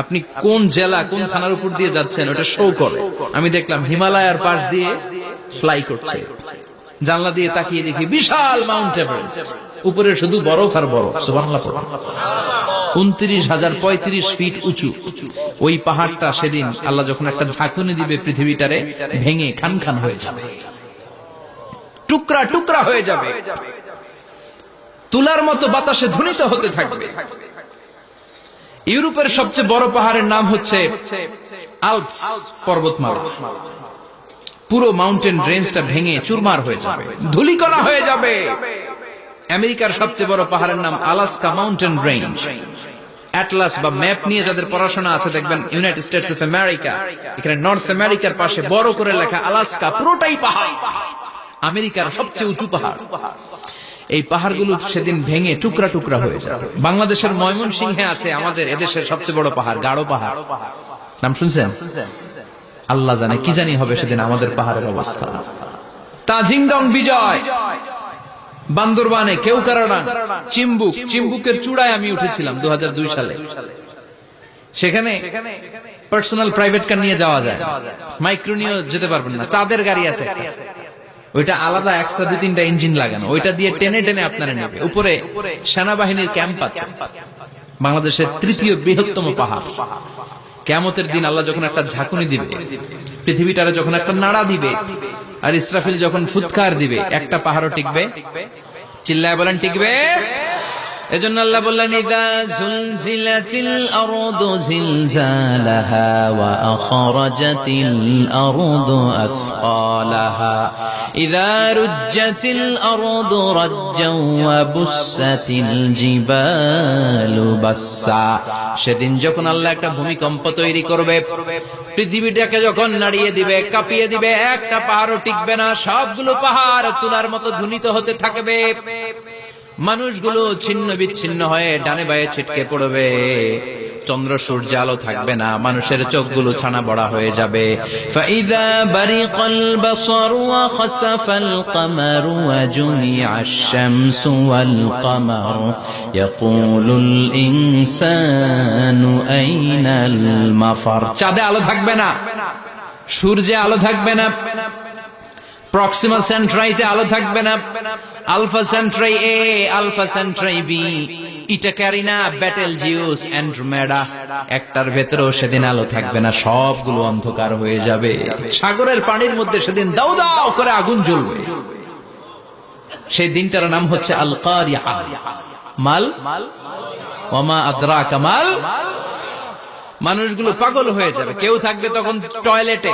আপনি কোন জেলা কোন থানার উপর দিয়ে যাচ্ছেন ওটা শো করে। আমি দেখলাম হিমালয়ের পাশ দিয়ে ফ্লাই করছে। জানলা দিয়ে তাকিয়ে দেখি বিশাল মাউন্ট এভারেস্ট, উপরে শুধু বরফ আর বরফ। সুবহানাল্লাহ। 29,035 ফিট উঁচু ওই পাহাড়টা সেদিন আল্লাহ যখন একটা ঝাঁকুনি দিবে, পৃথিবীটারে ভেঙে খান খান হয়ে যাবে, টুকরা টুকরা হয়ে যাবে, তুলার মতো বাতাসে ধ্বনিত হতে থাকবে। ইউরোপের সবচেয়ে বড় পাহাড়ের নাম হচ্ছে আল্পস পর্বতমালা। পুরো মাউন্টেন রেঞ্জটা ভেঙে চুরমার হয়ে যাবে, ধূলিকণা হয়ে যাবে। আমেরিকার সবচেয়ে বড় পাহাড়ের নাম আলাস্কা মাউন্টেন রেঞ্জ। অ্যাটলাস বা ম্যাপ নিয়ে যাদের পড়াশোনা আছে দেখবেন ইউনাইটেড স্টেটস অফ আমেরিকা, এখানে নর্থ আমেরিকার পাশে বড় করে লেখা আলাস্কা, পুরোটাই পাহাড়, আমেরিকার সবচেয়ে উঁচু পাহাড়। এই পাহাড়গুলো সেদিন ভেঙে টুকরা টুকরা হয়ে যাবে। বাংলাদেশের ময়মনসিংহে আছে আমাদের এদেশের সবচেয়ে বড় পাহাড়, গাঢ় পাহাড়। নাম শুনছেন? আল্লাহ জানে কি জানি হবে সেদিন আমাদের পাহাড়ের অবস্থা। তাজিংডং বিজয়, বান্দরবানে কেওক্রাডাং, চিম্বুক, চিম্বুকের চূড়ায় আমি উঠেছিলাম 2002 সালে। সেখানে পার্সোনাল প্রাইভেট কার নিয়ে যাওয়া যায়, মাইক্রো নিয়েও যেতে পারবেন না। চাঁদের গাড়ি আছে, ওইটা আলাদা এক্সট্রা 2-3টা ইঞ্জিন লাগানো, ওইটা দিয়ে টেনে টেনে আপনারা নেবে। উপরে সেনাবাহিনীর ক্যাম্প আছে, বাংলাদেশের 3য় বৃহত্তম পাহাড়। কিয়ামতের দিন আল্লাহ যখন একটা ঝাঁকুনি দিবে, পৃথিবীটারে যখন একটা নাড়া দিবে, আর ইসরাফিল যখন ফুৎকার দিবে, একটা পাহাড়ও টিকবে? চিল্লায় বলেন টিকবে? এজন্য আল্লাহ বললেন, ইযা যুলজিলাতিল আরদু জিলজালাহা ওয়া আখরাজাতিল আরদু আসকালাহা ইযা রুজ্জাতিল আরদু রাজ্জাও ওয়া বুসাতিল জিবালু বাসসা। সেদিন যখন আল্লাহ একটা ভূমিকম্প তৈরি করবে, পৃথিবীটাকে যখন নাড়িয়ে দিবে, কাঁপিয়ে দিবে, একটা পাহাড়ও টিকবে না, সবগুলো পাহাড় তুলার মতো ধ্বনিত হতে থাকবে। মানুষগুলো ছিন্ন বিচ্ছিন্ন হয়ে ডানে বায়ে ছিটকে পড়বে, চন্দ্র সূর্য আলো থাকবে না, মানুষের চোখগুলো ছানা বড়া হয়ে যাবে। ফাইদা বারিকাল বাসারু ওয়া খাসাফাল কামারু ওয়া জুমিআশ শামসু ওয়াল কামারু ইয়াকুলুল ইনসানু আইনাল মাফার। চাঁদে আলো থাকবে না, সূর্যে আলো থাকবে না, প্রক্সিমা সেন্ট্রাইতে আলো থাকবে না, আলফা সেন্ট্রাই এ, আলফা সেন্ট্রাই বি, ইটা ক্যারিনা, বেটেলজিউস, অ্যান্ড্রোমেডা, একটার ভেতরেও সেদিন আলো থাকবে না, সবগুলো অন্ধকার হয়ে যাবে। সাগরের পানির মধ্যে সেদিন দাউ দাউ করে আগুন জ্বলবে। সেই দিনটার নাম হচ্ছে আল কারিআ। মাল ওয়া মা আদরাকা মাল। মানুষগুলো পাগল হয়ে যাবে। কেউ থাকবে তখন টয়লেটে,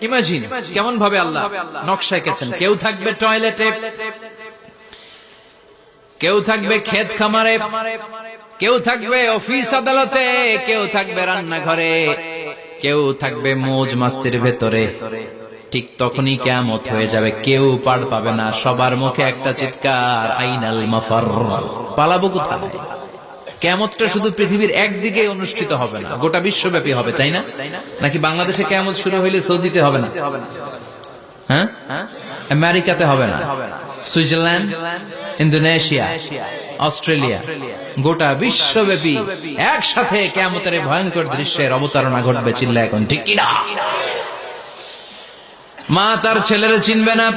ইমাজিন কেমন ভাবে আল্লাহ নকশা এঁকেছেন। কেউ থাকবে টয়লেটে, কেউ থাকবে ক্ষেত খামারে, কেউ থাকবে অফিস আদালতে, কেউ থাকবে রান্নাঘরে, কেউ থাকবে মৌজ মাস্তির ভেতরে। ঠিক তখনই কিয়ামত হয়ে যাবে, কেউ পার পাবে না, সবার মুখে একটা চিৎকার, আইনাল মাফার। পালাবো কোথায়? কিয়ামতটা শুধু পৃথিবীর একদিকে অনুষ্ঠিত হবে না, গোটা বিশ্বব্যাপী হবে, তাই না? নাকি বাংলাদেশে কিয়ামত শুরু হইলে সৌদিতে হবে না? হ্যাঁ, আমেরিকাতে হবে না, সুইজারল্যান্ড, ইন্দোনেশিয়া, অস্ট্রেলিয়া, গোটা বিশ্বব্যাপী একসাথে কিয়ামতের ভয়ঙ্কর দৃশ্যের অবতারণা ঘটবে। চিল্লা এখন ঠিক কিনা? মা তার ছেলেরে চিনবে না,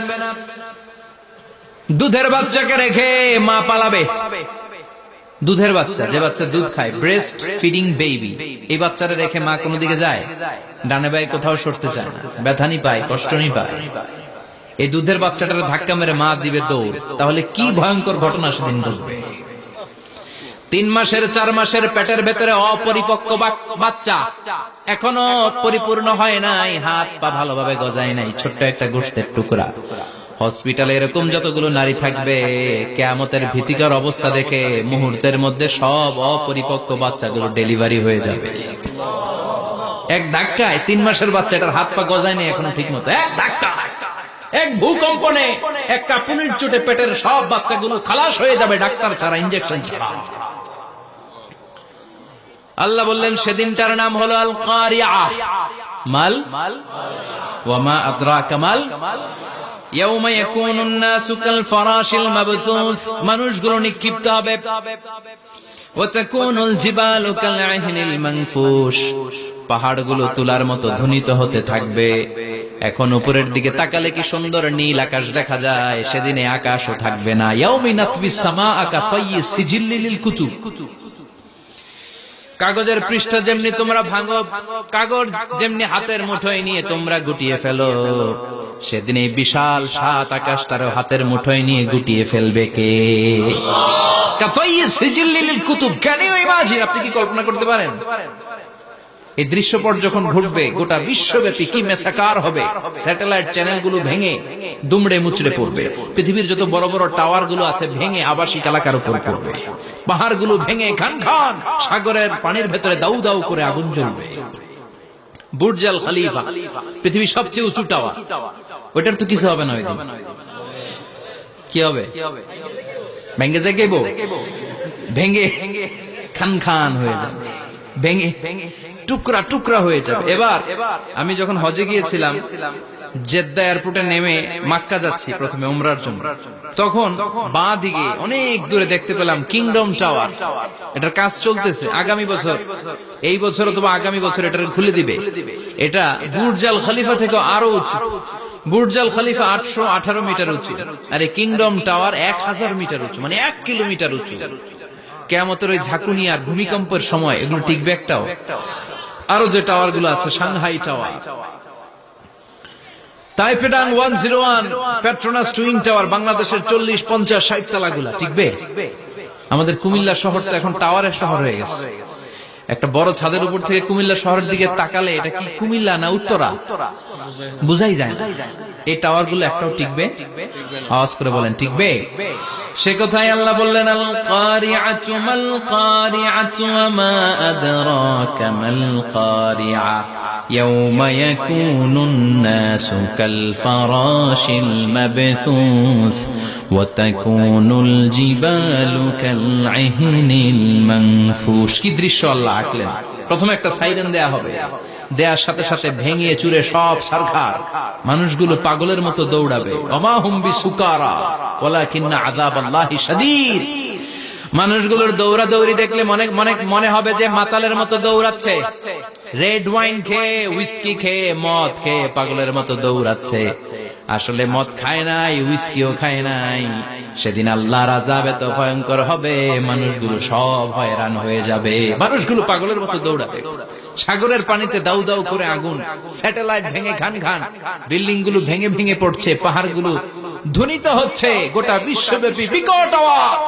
দুধের বাচ্চাকে রেখে মা পালাবে। দুধের বাচ্চা, যে বাচ্চা দুধ খায়, ব্রেস্ট ফিডিং বেবি, এই বাচ্চারা রেখে মা কোনো দিকে যায়? ডানে বায়ে কোথাও সরতে চায় না, ব্যথানি পায়, কষ্টনি পায়। এই দুধের বাচ্চাটার ধাক্কা মেরে মা দিবে দৌড়। তাহলে কি ভয়ঙ্কর ঘটনা সেদিন ঘটবে। 3 মাসের 4 মাসের পেটের ভেতরে অপরিপক্ক বাচ্চা, এখনো পরিপূর্ণ হয় নাই, হাত পা ভালোভাবে গজায় নাই, ছোট্ট একটা গোশতের টুকরা। হসপিটালে এরকম যতগুলো নারী থাকবে, কিয়ামতের ভীতিকর অবস্থা দেখে মুহূর্তের মধ্যে সব অপরিপক্ক বাচ্চাগুলো ডেলিভারি হয়ে যাবে। এক ধাক্কায় 3 মাসের বাচ্চাটার হাত পা গজায় নেই এখনো ঠিক মতো, এক ধাক্কা, এক ভূকম্পনে, এক কাঁপুনির চোটে পেটের সব বাচ্চাগুলো খালাস হয়ে যাবে, ডাক্তার ছাড়া, ইনজেকশন ছাড়া। আল্লাহ বললেন সেদিনটার নাম হলো আল কারিআ। মাল ওয়া মা আদরাকা মাল। ইয়াউমা ইয়াকুনুন নাসু কাল ফারাশিল মাবথুস, মানুষগুলো নিক্ষিপ্ত হবে। ওয়া তাকুনুল জিবালু কাল আহিনিল মানফুশ, পাহাড়গুলো তুলার মতো ধ্বনিত হতে থাকবে। এখন উপরের দিকে তাকালে কি সুন্দর নীল আকাশ দেখা যায়, সেদিনে আকাশও থাকবে না। ইয়াউমিন নাতবিস সামাআ কাতায়্যি সিজিল্লি লিল কুতুব, কাগজের পৃষ্ঠা যেমনি তোমরা ভাঙো, কাগজ যেমনি হাতের মুঠোয় নিয়ে তোমরা গুটিয়ে ফেলো, সেদিন এই বিশাল 7 আকাশটারও হাতের মুঠোয় নিয়ে গুটিয়ে ফেলবে কে? কাতায়্যি সিজিল্লি লিল কুতুব। Can you imagine? আপনি কি কল্পনা করতে পারেন? এই দৃশ্যপট যখন ঘটবে, গোটা বিশ্বব্যাপী কি মেসাকার হবে। স্যাটেলাইট চ্যানেলগুলো ভেঙে দুমড়ে মুচড়ে পড়বে, পৃথিবীর যত বড় বড় টাওয়ার গুলো আছে ভেঙে আবাসিক এলাকার উপর পড়বে, পাহাড়গুলো ভেঙে খান খান সাগরের পানির ভেতরে দাউ দাউ করে আগুন জ্বলবে। বুর্জ আল খলিফা, পৃথিবীর সবচেয়ে উঁচু টাওয়ার, ওইটার তো কিছু হবে না। ওই দিন কি হবে? ভেঙে যাইব, ভেঙে খান খান হয়ে যাবে। ভেঙে টুকরা টুকরা হয়ে যাবে। এবার আমি যখন হজে গিয়েছিলাম, জেদ্দা এয়ারপোর্টে নেমে মক্কা যাচ্ছি প্রথমে উমরার জন্য, তখন বাঁ দিকে অনেক দূরে দেখতে পেলাম কিংডম টাওয়ার। এটার কাজ চলতেছে। আগামী বছর, এই বছর অথবা আগামী বছর এটা খুলে দিবে। এটা বুর্জ আল খলিফা থেকে আরো উঁচু। বুর্জ আল খলিফা 818 মিটার উঁচু, আর এই কিংডম টাওয়ার 1000 মিটার উঁচু, মানে 1 কিলোমিটার উঁচু। কিয়ামতের ওই ঝাঁকুনি আর ভূমিকম্পের সময় এগুলো টিকবে একটাও? আরো যে টাওয়ার গুলো আছে, সাংহাই টাওয়ার, তাইপেডাং 101, পেট্রোনাস টুইন টাওয়ার, বাংলাদেশের 40, 50, 60 তালাগুলা টিকবে? আমাদের কুমিল্লা শহর তো এখন টাওয়ারের শহর হয়ে গেছে। একটা বড় ছাদের উপর থেকে কুমিল্লা শহরের দিকে তাকালে এটা কি কুমিল্লা না উত্তরা বুঝাই যায় না। এই টাওয়ার গুলো একটাও টিকবে? আওয়াজ করে বলেন, টিকবে? সে কথাই আল্লাহ বললেন, আল কারিআতু মাল কারিআতু ওয়া মা আদরাকা মাল কারিআ ইয়াওমা ইয়াকুনুন নাসু কাল ফারাশিল মাবথুস ওয়া তাকুনুল জিবালু কাল ইহনিল মানফুশ। কি দৃশ্য আল্লাহ আঁকলেন। প্রথমে একটা সাইরেন দেয়া হবে, দেয়ার সাথে সাথে ভেঙে চুরে সব সারখার, মানুষগুলো পাগলের মতো দৌড়াবে। ওমা হুম বিসুকারা ওয়ালাকিন্না আযাবাল্লাহি শাদীদ। মানুষগুলোর দৌড়াদৌড়ি দেখলে মনে হবে যে মাতালের মতো দৌড়াচ্ছে, রেড ওয়াইন খেয়ে, হুইস্কি খেয়ে, মদ খেয়ে পাগলের মতো দৌড়াচ্ছে। আসলে মদ খায় নাই, হুইস্কিও খায় নাই। সেদিন আল্লাহর আযাব এত ভয়ঙ্কর হবে, মানুষগুলো সব হয়রান হয়ে যাবে। মানুষগুলো পাগলের মতো দৌড়াবে। সাগরের পানিতে দাউ দাউ করে আগুন, স্যাটেলাইট ভেঙে ঘান ঘান, বিল্ডিং গুলো ভেঙে ভেঙে পড়ছে, পাহাড়গুলো ধ্বনিত হচ্ছে, গোটা বিশ্বব্যাপী বিকট আওয়াজ।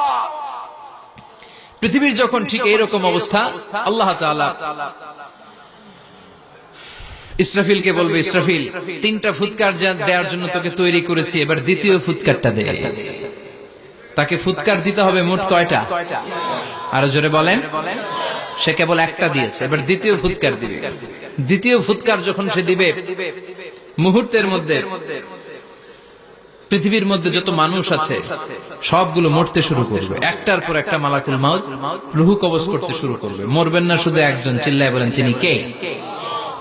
পৃথিবীর যখন ঠিক এইরকম অবস্থা, আল্লাহ তাআলা ইসরাফিলকে বলবে, ইসরাফিল 3টা ফুৎকার দেওয়ার জন্য তোকে তৈরি করেছি, এবার দ্বিতীয় ফুৎকারটা দে। তাকে ফুৎকার দিতে হবে মোট কয়টা? আরো জোরে বলেন। সে কেবল একটা দিয়েছে, এবার দ্বিতীয় ফুৎকার দিবে। দ্বিতীয় ফুৎকার যখন সে দিবে, মুহূর্তের মধ্যে পৃথিবীর মধ্যে যত মানুষ আছে সবগুলো মরতে শুরু করবে। একটার পর একটা মালাকুল মাউত রূহ কবজ করতে শুরু করবে। মরবেন না শুধু একজন, চিল্লায় বলেন তিনি কে?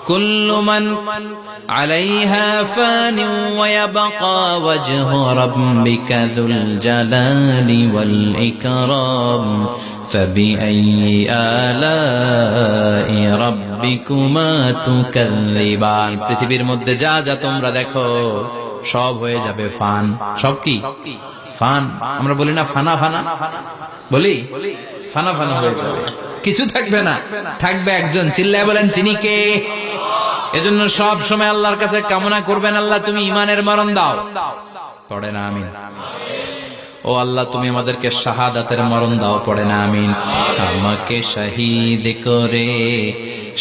কুল্লু মান আলাইহা ফান ওয়া ইয়াবকা ওয়াজহু রাব্বিকা যুল জালালি ওয়াল ইকরাম ফাবিআইয়ি আলাই রাব্বিকুমা তুকাল্লিবান। পৃথিবীর মধ্যে যা যা তোমরা দেখো সব হয়ে যাবে ফান। সব কি? ফান। আমরা বলি না ফানা ফানা, বলি ফানা ফানা হয়ে যাবে, কিছু থাকবে না, থাকবে একজন। চিল্লায় বলেন তিনি কে? এজন্য সব সময় আল্লাহর কাছে কামনা করবেন, আল্লাহ তুমি ঈমানের মরণ দাও। পড়ে না আমিন? ও আল্লাহ তুমি আমাদেরকে শাহাদাতের মরণ দাও। পড়ে না আমিন? আমাকে শহীদ করে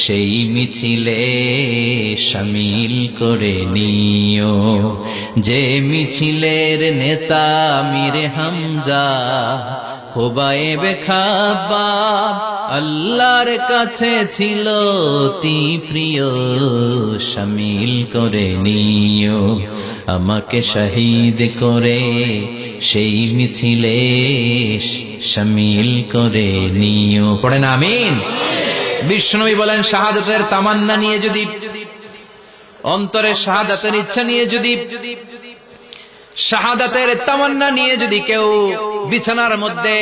সেই মিছিলে শামিল করে নিও, যে মিছিলের নেতা মীরে হামজা খোবায়েবে খাব্বাব আল্লাহর কাছে ছিল অতি প্রিয়। শামিল করে নিও, আমাকে শহীদ করে সেই মিছিলে শামিল করে নিও। পড়ে না আমিন? বিশ্বনবী বলেন, শাহাদাতের তামান্না নিয়ে যদি, অন্তরে শাহাদাতের ইচ্ছা নিয়ে যদি, শাহাদাতের তামান্না নিয়ে যদি কেউ বিছানার মধ্যে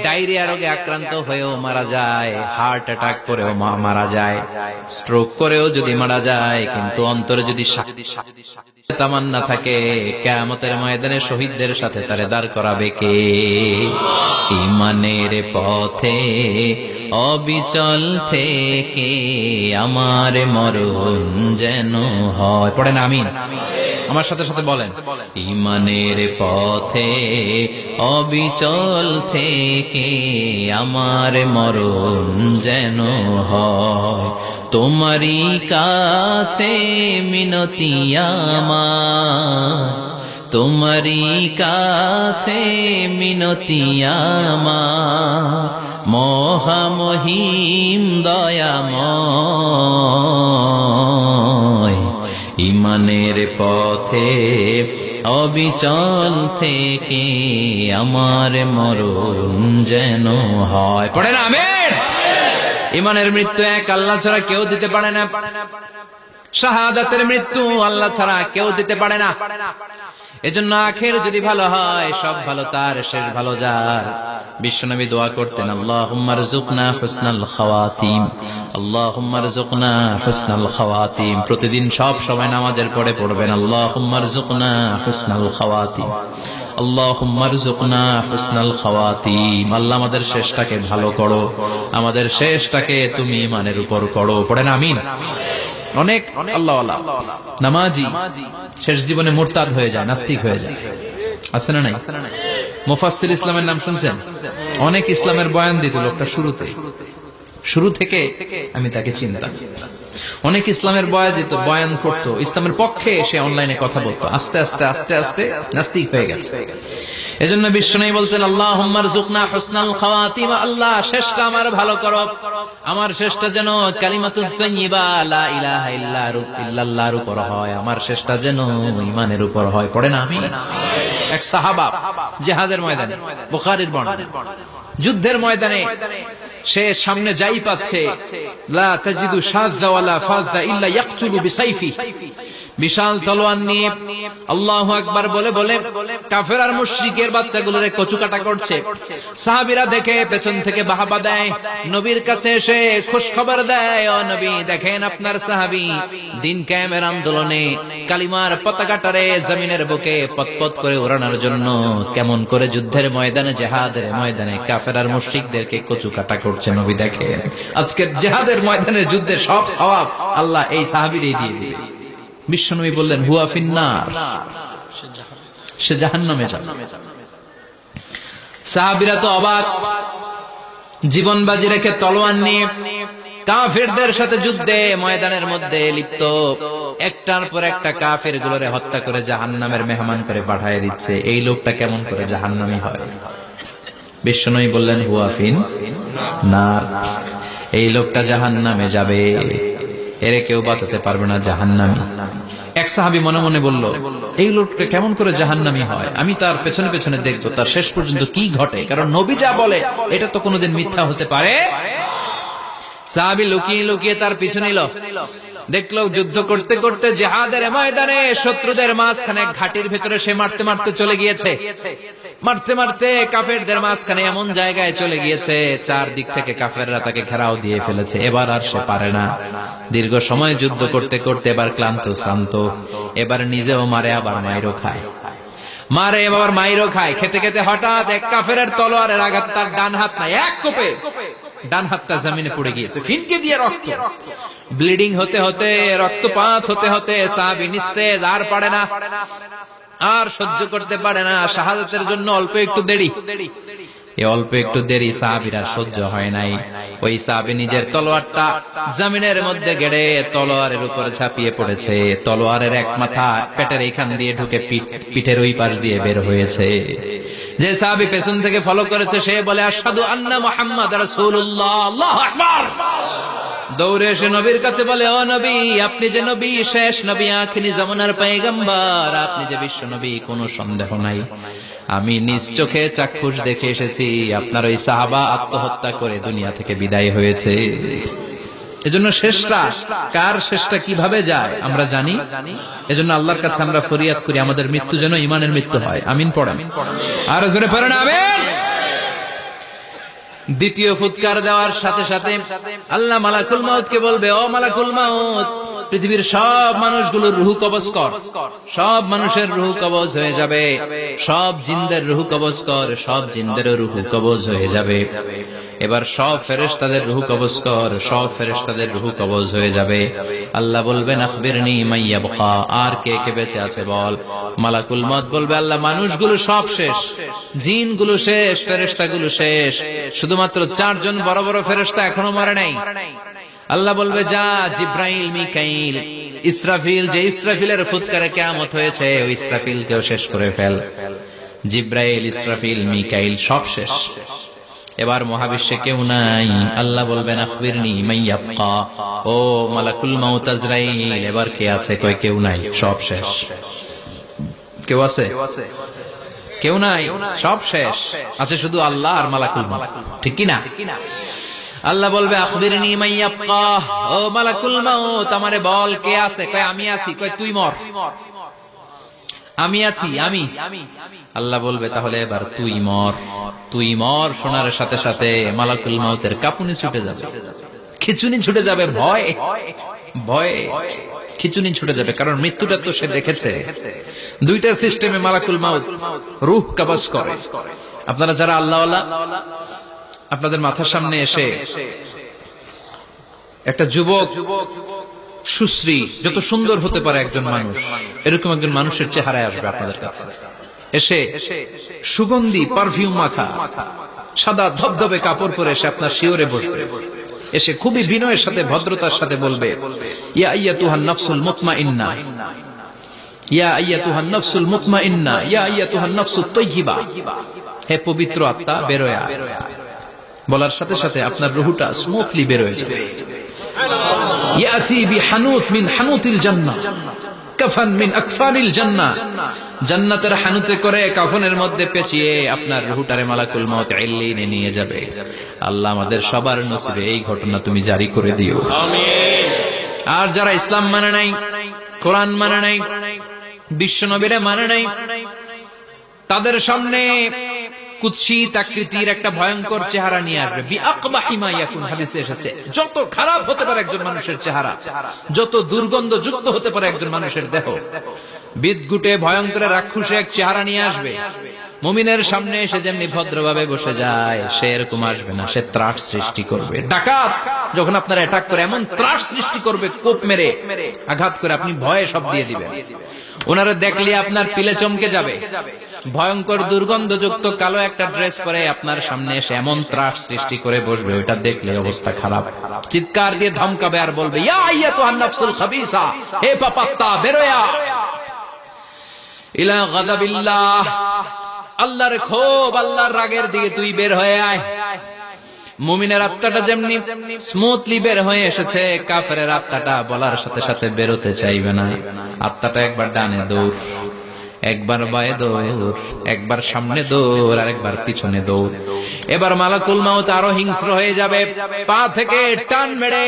ডায়রিয়া রোগে আক্রান্ত হয়েও মারা যায়, হার্ট অ্যাটাক করেও মারা যায়, স্ট্রোক করেও যদি মারা যায়, কিন্তু অন্তরে যদি তামান্না থাকে, কিয়ামতের ময়দানে শহীদদের সাথে তারে দাঁড় করাবে কে? ঈমানের পথে অবিচল থেকে আমার মরণ যেন হয়। পড়েন আমিন? আমার সাথে সাথে বলেন, ঈমানের পথে অবিচল থেকে আমার মরণ যেন হয়। তোমারই কাছে মিনতি আমার, তোমারই কাছে মিনতি আমার, মহামহিম দয়াময়। ঈমানের পথে অবিচল থেকে আমার মরণ যেন হয়। পড়েন আমিন? ইমানের মৃত্যু এক, আল্লাহ ছাড়া কেউ দিতে পারে না। শাহাদাতের মৃত্যু আল্লাহ ছাড়া কেউ দিতে পারে না। এজন্য আখের যদি ভালো হয়, সব ভালো তার, শেষ ভালো যার। বিশ্বনবী দোয়া করতেন, আল্লাহুম্মা রযুকনা হুসনাল খাওয়াতিম, আল্লাহুম্মা রযুকনা হুসনাল খাওয়াতিম। প্রতিদিন সব সময় নামাজের পরে পড়বেন, আল্লাহুম্মা রযুকনা হুসনাল খাওয়াতিম, আল্লাহুম্মা রযুকনা হুসনাল খাওয়াতিম। আল্লাহ আমাদের শেষটাকে ভালো করো, আমাদের শেষটাকে তুমি ঈমানের উপর করো। পড়েন আমিন। অনেক আল্লাহওয়ালা নামাজি শেষ জীবনে মুরতাদ হয়ে যায়, নাস্তিক হয়ে যায়, আছে না নাই? মুফাসসির ইসলামের নাম শুনছেন? অনেক ইসলামের বয়ান দিত লোকটা শুরু থেকে আমি তাকে চিনতাম। অনেক ইসলামের বয়ান করতো, ইসলামের পক্ষে সে অনলাইনে কথা বলতো। আস্তে আস্তে আস্তে আস্তে নাস্তিক হয়ে গেছে। এজন্য বিশ্বনবী বলতেন, আল্লাহুম্মা রযুকনা হুসনাল খাওয়াতিম, আল্লাহ শেষটা আমার ভালো করো, আমার শেষটা যেন কালিমাতুত তাইয়্যিবা লা ইলাহা ইল্লাল্লাহর উপর হয়, আমার শেষটা যেন ঈমানের উপর হয়। পড়েন আমিন। এক সাহাবা জিহাদের ময়দানে, বুখারীর বর্ণনা, যুদ্ধের ময়দানে সে সামনে যাই পাচ্ছে, লা তাজিদু শাযযা ওয়ালা ফাযযা ইল্লা ইয়াকতুলু বিসাইফি, বিশাল তলোয়ার নিয়ে আল্লাহু আকবার বলে বলে কাফের আর মুশরিকের বাচ্চাগুলোরে কচুকাটা করছে। সাহাবীরা দেখে পেছন থেকে বাহাবা দেয়, নবীর কাছে এসে খুশ খবর দেয়, ও নবী দেখেন আপনার সাহাবী দিন কায়েমের আন্দোলনে কালিমার পতাকাটারে জমিনের বুকে পতপত করে ওড়ানোর জন্য কেমন করে যুদ্ধের ময়দানে, জিহাদের ময়দানে কাফের আর মুশরিকদেরকে কচুকাটা করছে। নবী দেখেন আজকের জিহাদের ময়দানে যুদ্ধের সব সওয়াব আল্লাহ এই সাহাবীরই দিয়ে দিবে। বিশ্বনবী বললেন, হুয়া ফিন্নার, সে জাহান্নামে যাবে। সাহাবীরা তো অবাক, জীবন বাজি রেখে তলোয়ার নিয়ে কাফেরদের সাথে যুদ্ধে ময়দানের মধ্যে লিপ্ত, একটার পর একটা কাফের গুলোরে হত্যা করে জাহান্নামের মেহমান করে পাঠিয়ে দিচ্ছে। এই লোকটা কেমন করে জাহান্নামী হয়? বিশ্বনবী বললেন, হুয়া ফিন্নার, এই লোকটা জাহান্নামে যাবে, এরে কেউ বাঁচাতে পারবে না, জাহান্নামী। এক সাহাবী মনে মনে বলল, এই লোকটা কেমন করে জাহান্নামী হয়, আমি তার পেছনে পেছনে দেখবো তার শেষ পর্যন্ত কি ঘটে, কারণ নবী যা বলে এটা তো কোনোদিন মিথ্যা হতে পারে। সাহাবী লুকিয়ে লুকিয়ে তার পিছু নিল, দেখলো যুদ্ধ করতে করতে জিহাদের ময়দানে শত্রুদের মাঝখানে ঘাটির ভেতরে সে মারতে মারতে চলে গিয়েছে, মারতে মারতে কাফেরদের মাঝখানে এমন জায়গায় চলে গিয়েছে চারদিক থেকে কাফেররা তাকে ঘেরাও দিয়ে ফেলেছে। এবার আর সে পারে না, দীর্ঘ সময় যুদ্ধ করতে করতে এবার ক্লান্ত শ্রান্ত, এবার নিজেও মারে আবার মাইরও খায়, মারে এবার মাইরও খায়। খেতে খেতে হঠাৎ এক কাফেরের তলোয়ারের আঘাত তার ডান হাত নাই, এক কোপে ডান হাতটা জমিনে পড়ে গিয়েছে, ফিনকে দিয়ে রক্ত, ব্লিডিং হতে হতে, রক্তপাত হতে হতে সাহাবী নিস্তেজ, আর পারে না, আর সহ্য করতে পারে না। শাহাদাতের জন্য অল্প একটু দেরি, এই অল্প একটু দেরি সাহাবীর আর সহ্য হয় নাই। ওই সাহাবী নিজের তলোয়ারটা জমিনের মধ্যে গেড়ে তলোয়ারের উপরে ঝাঁপিয়ে পড়েছে। তলোয়ারের এক মাথা পেটের এইখান দিয়ে ঢুকে পিঠের ওই পাশ দিয়ে বের হয়েছে। যে সাহাবী পেছন থেকে ফলো করেছে সে বলে, আশহাদু আন্না মুহাম্মাদ রাসূলুল্লাহ, আল্লাহু আকবার। দৌড়ে এসে নবীর কাছে বলে, ও নবী, আপনি যে নবী, শেষ নবী, আখিরি জামানার পয়গম্বর, আপনি যে বিশ্ব নবী, কোনো সন্দেহ নাই, আমি নিজ চোখে চাক্ষুষ দেখে এসেছি আপনার ওই সাহাবা আত্মহত্যা করে দুনিয়া থেকে বিদায় হয়েছে। এজন্য শেষটা কার, শেষটা কিভাবে যায় আমরা জানি। এজন্য আল্লাহর কাছে আমরা ফরিয়াদ করি আমাদের মৃত্যু যেন ঈমানের মৃত্যু হয়। আমিন পড়েন, আর জোরে পড়েন আমিন। দ্বিতীয় ফুৎকার দেওয়ার সাথে সাথে আল্লাহ মালাকুল মাউতকে বলবে, ও মালাকুল মাউত, পৃথিবীর সব মানুষগুলোর রূহ কবজ কর, সব মানুষের রূহ কবজ হয়ে যাবে, সব জিনদের রূহ কবজ কর, সব জিনদেরও রূহ কবজ হয়ে যাবে। এবার সব ফেরেশতাদের রূহ কবজ কর, সব ফেরেশতাদের রূহ কবজ হয়ে যাবে। আল্লাহ বলবেন, আখবিরনি মাইয়াবকা, আর কে কে বেঁচে আছে বল। মালাকুল মউত বলবে, আল্লাহ মানুষগুলো সব শেষ, জিনগুলো শেষ, ফেরেশতাগুলো শেষ, শুধুমাত্র 4 জন বড় বড় ফেরেশতা এখনো মরে নাই। আল্লাহ বলবে, যা জিব্রাইল, মিকাইল, ইসরাফিল, যে ইসরাফিলের ফুৎকারে কিয়ামত হয়েছে ওই ইসরাফিলকেও শেষ করে ফেল। জিব্রাইল, ইসরাফিল, মিকাইল সব শেষ। এবার মহাবিশ্বে কেউ নাই। আল্লাহ বলবেন, আখবিরনি মাইয়াবকা, ও মালাকুল মাউত আজরাইল, এবার কে আছে? কই কেউ নাই, সব শেষ। কেউ আছে? কেউ নাই, সব শেষ। আছে শুধু আল্লাহ আর মালাকুল মাউত, ঠিক কি না? আল্লাহ বলবে আখবিরনি মাইয়াবকা, ও মালাকুল মাউত আমারে বল কে আছে? কয় আমি আছি। কয় তুই মর। আমি আছি, আমি। আল্লাহ বলবে তাহলে এবার তুই মর। তুই মর শোনার সাথে সাথে মালাকুল মাউতের কাঁপুনি ছুটে যাবে, খিচুনি ছুটে যাবে, ভয় ভয়ে খিচুনি ছুটে যাবে। কারণ মৃত্যুটা তো সে দেখেছে। দুইটা সিস্টেমে মালাকুল মাউত রূহ কবজ করে। আপনারা যারা আল্লাহওয়ালা, আপনাদের মাথার সামনে এসে একটা যুবক সুশ্রী, যত সুন্দর হতে পারে একজন মানুষ, এরকম একজন মানুষের চেহারায় আসবে আপনাদের কাছে। এসে সুগন্ধি পারফিউম মাখা সাদা ধবধবে কাপড় পরে এসে আপনার শিওরে বসবে। এসে খুবই বিনয়ের সাথে ভদ্রতার সাথে বলবে, ইয়া আইয়াতুহান নাফসুল মুতমাইন্না, ইয়া আইয়াতুহান নাফসুল মুতমাইন্না, ইয়া আইয়াতুহান নাফসুত তাইয়্যিবা, হে পবিত্র আত্মা বেরোয়া। বলার সাথে সাথে আপনার রুহটা স্মুথলি বের হয়ে যাবে। ইয়াতি বিহানুত মিন হানুতিল জান্নাহ, কাফান মিন আকফানিল জান্নাহ, জান্নাতের হানুতে করে কাফনের মধ্যে পেঁচিয়ে আপনার রুহটারে মালাকুল মউত ইল্লিনে নিয়ে যাবে। আল্লাহ আমাদের সবার নসিবে এই ঘটনা তুমি জারি করে দিও, আমিন। আর যারা ইসলাম মানে নাই, কোরআন মানে নাই, বিশ্ব নবীরে মানে নাই, তাদের সামনে কুৎসিত আকৃতির একটা ভয়ঙ্কর চেহারা নিয়ে আসবে। বিআকবাহি মা ইয়াকুন, হাদিসে এসেছে যত খারাপ হতে পারে একজন মানুষের চেহারা, যত দুর্গন্ধযুক্ত হতে পারে একজন মানুষের দেহ, বিদঘুটে ভয়ঙ্কর রাক্ষসে এক চেহারা নিয়ে আসবে। মুমিনের সামনে সে যেমনি ভদ্রভাবে বসে যায়, সে এরকম আসবে না। সে ত্রাস সৃষ্টি করবে। ডাকাত যখন আপনার অ্যাটাক করে এমন ত্রাস সৃষ্টি করবে, কোপ মেরে আঘাত করে আপনি ভয়ে সব দিয়ে দিবেন। ওনারা দেখলে আপনার পিলে চমকে যাবে। ভয়ঙ্কর দুর্গন্ধযুক্ত কালো একটা ড্রেস পরে আপনার সামনে এসে এমন ত্রাস সৃষ্টি করে বসবে, ওইটা দেখলে অবস্থা খারাপ। চিৎকার দিয়ে ধমকাবে আর বলবে, ইয়া আইয়াতুহান নাফসুল খাবিসা, হে পাপাত্তা বেরোয়া ইলা গাদাবিল্লাহ, আল্লাহর ক্ষোভ, আল্লাহর রাগের দিকে তুই বের হয়ে আয়। মুমিনের আত্মাটা যেমনি স্মুথলি বের হয়ে এসেছে, কাফেরের আত্মাটা বলার সাথে সাথে বেরোতে চাইবে না। আত্মাটা একবার ডানে দৌড়, একবার বায়ে দৌড়, একবার সামনে দৌড়, আর একবার পিছনে দৌড়। এবার মালাকুল মাউত আরো হিংস্র হয়ে যাবে। পা থেকে টান মেরে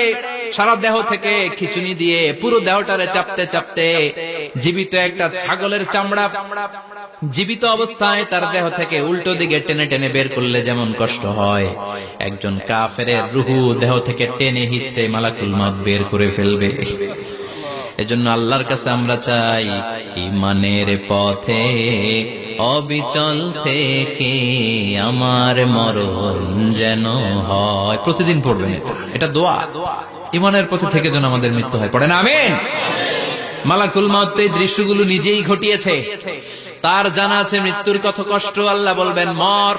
সারা দেহ থেকে খিচুনি দিয়ে পুরো দেহটারে চাপতে চাপতে জীবিত একটা ছাগলের চামড়া জীবিত অবস্থায় তার দেহ থেকে উল্টো দিকে টেনে টেনে বের করলে যেমন কষ্ট হয়, একজন কাফেরের রুহু দেহ থেকে টেনে হিচড়ে মালাকুল মাউত বের করে ফেলবে। এজন্য আল্লাহর কাছে আমরা চাই, ঈমানের পথে অবিচল থেকে আমার মরণ যেন হয়। প্রতিদিন পড়বেন এটা দোয়া। ঈমানের পথে থেকে যেন আমাদের মৃত্যু হয়। পড়েন আমিন। মালাকুল মাউত এই দৃশ্যগুলো নিজেই ঘটিয়েছে, তার জানা আছে মৃত্যুর কত কষ্ট। আল্লাহ বলবেন মর,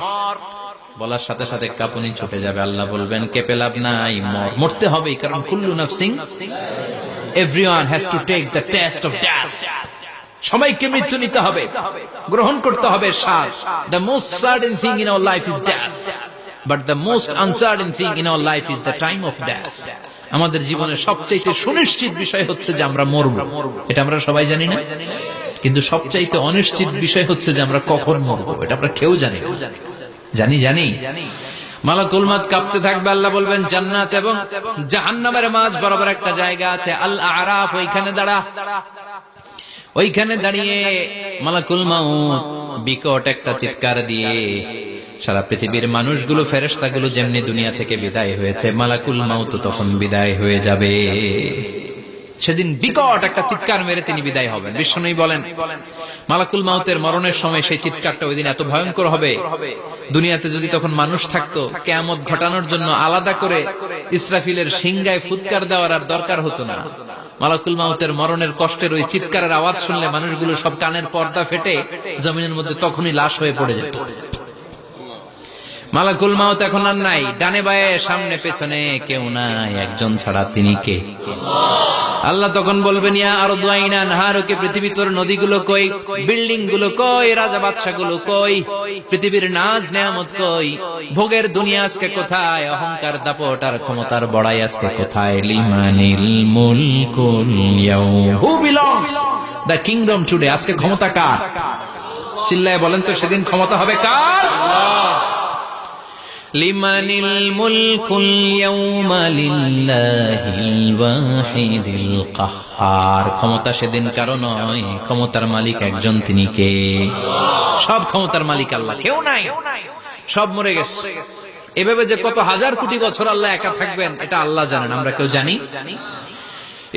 বলার সাথে সাথে কাঁপুনি ছুটে যাবে। আল্লাহ বলবেন কেঁপে লাভ নাই, মর, মরতে হবেই। কারণ কুল্লু নাফসিন, everyone has to take the test of death. সবাইকে মৃত্যু নিতে হবে, গ্রহণ করতে হবে স্বাদ। The most certain thing in our life is death, but the most uncertain thing in our life is the time of death. আমাদের জীবনের সবচাইতে সুনিশ্চিত বিষয় হচ্ছে যে আমরা মরব, এটা আমরা সবাই জানি না। কিন্তু সবচাইতে অনিশ্চিত বিষয় হচ্ছে যে আমরা কখন মরব, এটা আমরা কেউ জানি না। জানি মালাকুল মাউত কাঁপতে থাকবে। আল্লাহ বলবেন জান্নাত এবং জাহান্নামের মাঝ বরাবর একটা জায়গা আছে, আল আরাফ, ওইখানে দাঁড়া। ওইখানে দাঁড়িয়ে মালাকুল মাউত বিকট একটা চিৎকার দিয়ে সারা পৃথিবীর মানুষগুলো, ফেরেশতাগুলো যেমনি দুনিয়া থেকে বিদায় হয়েছে, মালাকুল মাউত তখন বিদায় হয়ে যাবে। সেদিন বিকট একটা চিৎকার মেরে তিনি বিদায় হবেন। বিশ্বনবী বলেন মালাকুল মাউতের মরণের সময় সেই চিৎকারটা ওই দিন এত ভয়ঙ্কর হবে, দুনিয়াতে যদি তখন মানুষ থাকতো, কিয়ামত ঘটানোর জন্য আলাদা করে ইসরাফিলের সিংগায় ফুৎকার দেওয়ার আর দরকার হতো না। মালাকুল মাউতের মরণের কষ্টের ওই চিৎকারের আওয়াজ শুনলে মানুষগুলো সব কানের পর্দা ফেটে জমিনের মধ্যে তখনই লাশ হয়ে পড়ে যেত। মালাকুল মাউত এখন আর নাই, ডানে বায়ে সামনে পেছনে কেউ নাই, একজন ছাড়া তিনি কে? আল্লাহ তখন বলবেন ইয়া আরদু আইনা নাহারুকে, পৃথিবী তোর নদীগুলো কই, বিল্ডিং গুলো কই, রাজা বাদশা গুলো কই, পৃথিবীর নাজ নেয়ামত কই, ভোগের দুনিয়া আজকে কোথায়, অহংকার দাপট আর ক্ষমতার বড়াই আজকে কোথায়? লিমানিল মুলকুল ইয়াউম, who belongs the kingdom today, আজকে ক্ষমতা কার? চিল্লায় বলেন তো সেদিন ক্ষমতা হবে কার? লিমানিল মুলকুল ইয়াউমা লিল্লাহিল ওয়াহিদিল কাহ্হার। ক্ষমতা সেদিন কারো নয়, ক্ষমতার মালিক একজন, তিনি কে? সব ক্ষমতার মালিক আল্লাহ, কেউ নাই, সব মরে গেছে। এভাবে যে কত হাজার কোটি বছর আল্লাহ একা থাকবেন এটা আল্লাহ জানেন, আমরা কেউ জানি?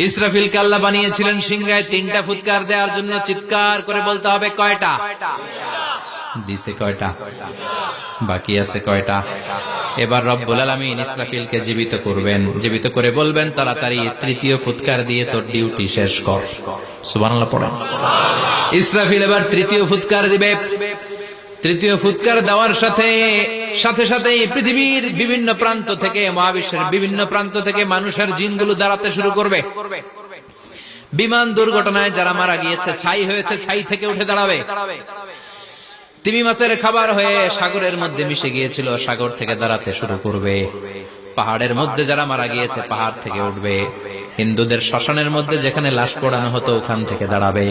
ইসরাফিলকে আল্লাহ বানিয়েছিলেন সিংহায় 3টা ফুৎকার দেওয়ার জন্য। চিৎকার করে বলতে হবে কয়টা? দিছে কয়টা? বাকি আছে কয়টা? এবার রব্বুল আলামিন ইসরাফিলকে জীবিত করবেন, জীবিত করে বলবেন তাড়াতাড়ি 3য় ফুৎকার দিয়ে তোর ডিউটি শেষ কর। সুবহানাল্লাহ পড়েন। ইসরাফিল এবার 3য় ফুৎকার দিবে। 3য় ফুৎকার দেওয়ার সাথে সাথে পৃথিবীর বিভিন্ন প্রান্ত থেকে, মহাবিশ্বের বিভিন্ন প্রান্ত থেকে মানুষের জিনগুলো দাঁড়াতে শুরু করবে। বিমান দুর্ঘটনায় যারা মারা গিয়েছে, ছাই হয়েছে, ছাই থেকে উঠে দাঁড়াবে। তিমি মাছের খাবার হয়ে সাগরের মধ্যে মিশে গিয়েছিল, সাগর থেকে দাঁড়াতে শুরু করবে। পাহাড়ের মধ্যে যারা মারা গিয়েছে, পাহাড় থেকে উঠবে। হিন্দুদের শ্মশানের মধ্যে যেখানে লাশ পোড়ানো হতো, ওখান থেকে দাঁড়াবে।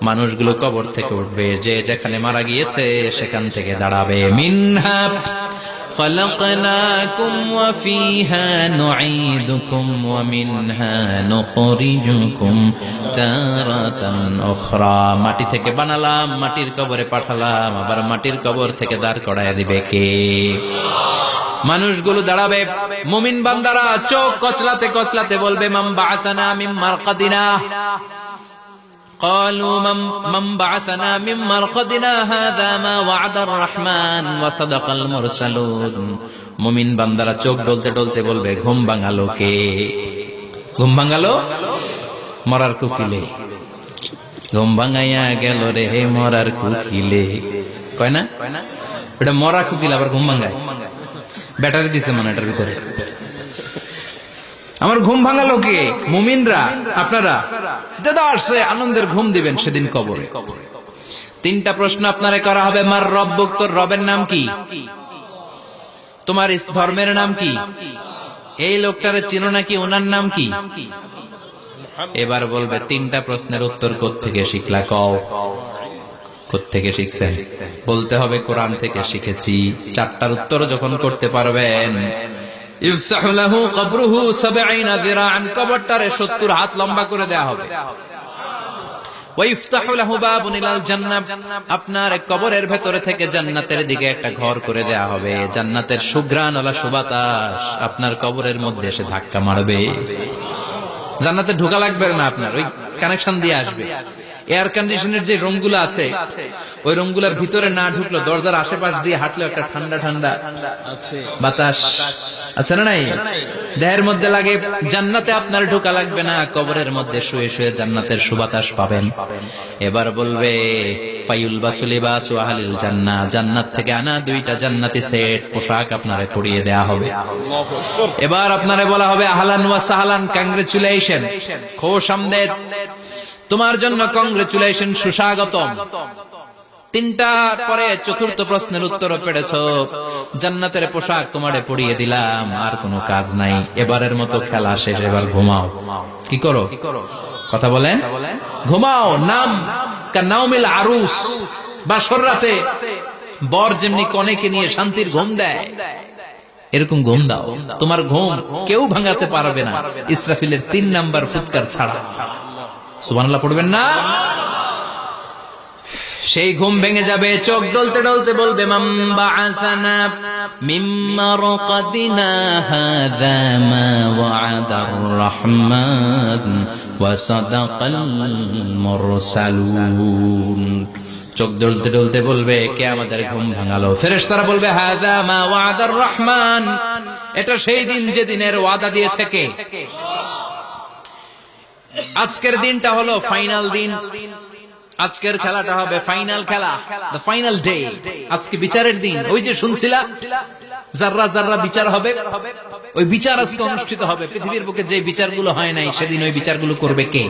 মানুষগুলো কবর থেকে উঠবে, যে যেখানে মারা গিয়েছে সেখান থেকে দাঁড়াবে। মিনহা خلقناكم وفيها نعيدكم ومنها نخرجكم تارة أخرى। মাটি থেকে বানালাম, মাটির কবরে পাঠালাম, আবার মাটির কবর থেকে দাঁড় করায় দিবে কে? মানুষগুলো দাঁড়াবে। মুমিন বান্দারা চোখ কচলাতে কচলাতে বলবে মান বাআসানা মিন মারকাদিনা। قالوا من بعثنا من مرقدنا هذا ما وعد الرحمن وصدق المرسلون। মুমিন বান্দারা চোখ ডলতে ডলতে বলবে ঘুম ভাঙালো কে? ঘুম ভাঙালো মরার কুকিলে। ঘুম ভাঙাইয়া গেল রে মরার কুকিলে, কয় না? এটা মরা কুকিল আবার ঘুম ভাঙায়। ব্যাটারি দিছে মনে এটার ভিতরে। আমার ঘুম ভাঙালো কে? মুমিনরা, আপনারা। দাদা আসছে, আনন্দের ঘুম দিবেন সেদিন কবরে। 3টা প্রশ্ন আপনারে করা হবে। মার রব্বুক, তোর রবের নাম কি? তোমার ধর্মের নাম কি? এই লোকটারে চিনো নাকি? ওনার নাম কি? এবার বলবে 3টা প্রশ্নের উত্তর কোত্থেকে শিখলা? কও কোত্থেকে শিখছেন? বলতে হবে কোরআন থেকে শিখেছি। 4টার উত্তর যখন করতে পারবেন, ইফসাহু লাহু কবরুহু 70 যিরাআন, কবরটারে 70 হাত লম্বা করে দেয়া হবে। ওয়া ইফতাহু লাহু বাবুন ইলাল জান্নাহ, আপনার কবরের ভেতরে থেকে জান্নাতের দিকে একটা ঘর করে দেয়া হবে। জান্নাতের সুঘ্রাণওয়ালা সুবাতাস আপনার কবরের মধ্যে এসে ধাক্কা মারবে। জান্নাতে ঢোকা লাগবে না, আপনার ওই কানেকশন দিয়ে আসবে। এয়ার কন্ডিশনের যে রুমগুলো আছে, ওই রুমগুলোর ভিতরে না ঢুকলো, দরজার আশেপাশ দিয়ে হাঁটলে একটা ঠান্ডা ঠান্ডা বাতাস আছে না নাই? দেহের মধ্যে লাগে। জান্নাতে আপনার ঢোকা লাগবে না, কবরের মধ্যে শুয়ে শুয়ে জান্নাতের সুবাতাস পাবেন। এবার বলবে ফায়ুলবাসু লিবাসু আহলিল জান্নাহ, জান্নাত থেকে আনা 2টা জান্নাতি সেট পোশাক আপনারে পরিয়ে দেয়া হবে। এবার আপনারে বলা হবে আহলান ওয়া সাহলান, কংগ্রেচুলেশন, খোশামদেদ, তোমার জন্য কংগ্রেচুলেশন, সুস্বাগতম। 3টার পরে 4র্থ প্রশ্নের উত্তরও পেরেছো। জান্নাতের পোশাক তোমারে পরিয়ে দিলাম, আর কোনো কাজ নাই। এবারের মতো খেলা শেষ, এবার ঘুমাও। কি করো? কথা বলেন। ঘুমাও। নাম কানাউমিল আরুস, বাসর রাতে বর যেমনি কনেকে নিয়ে শান্তির ঘুম দেয়, এরকম ঘুম দাও। তোমার ঘুম কেউ ভাঙাতে পারবে না, ইসরাফিলের 3 নাম্বার ফুৎকার ছাড়া। সুবহানাল্লাহ পড়বেন না? সেই ঘুম ভেঙে যাবে। চোখ ডলতে ডলতে বলবে মান বাআসানা মিন মারকাদিনা হাযা মা ওয়া'দার রাহমান ওয়া সাদাকাল মুরসালুন। চোখ ডলতে ডলতে বলবে কে আমাদের ঘুম ভাঙালো? ফেরেশতারা বলবে হাযা মা ওয়া'দার রাহমান, এটা সেই দিন যেদিনের ওয়াদা দিয়েছে কে? আজকের দিনটা হলো ফাইনাল দিন। আজকের খেলাটা হবে ফাইনাল খেলা, দ্য ফাইনাল ডে। আজকে বিচারের দিন। ওই যে শুনছিলা যাররা যাররা বিচার হবে, ওই বিচার আজকে অনুষ্ঠিত হবে। পৃথিবীর বুকে যে বিচারগুলো হয় নাই, সেদিন ওই বিচারগুলো করবে কে?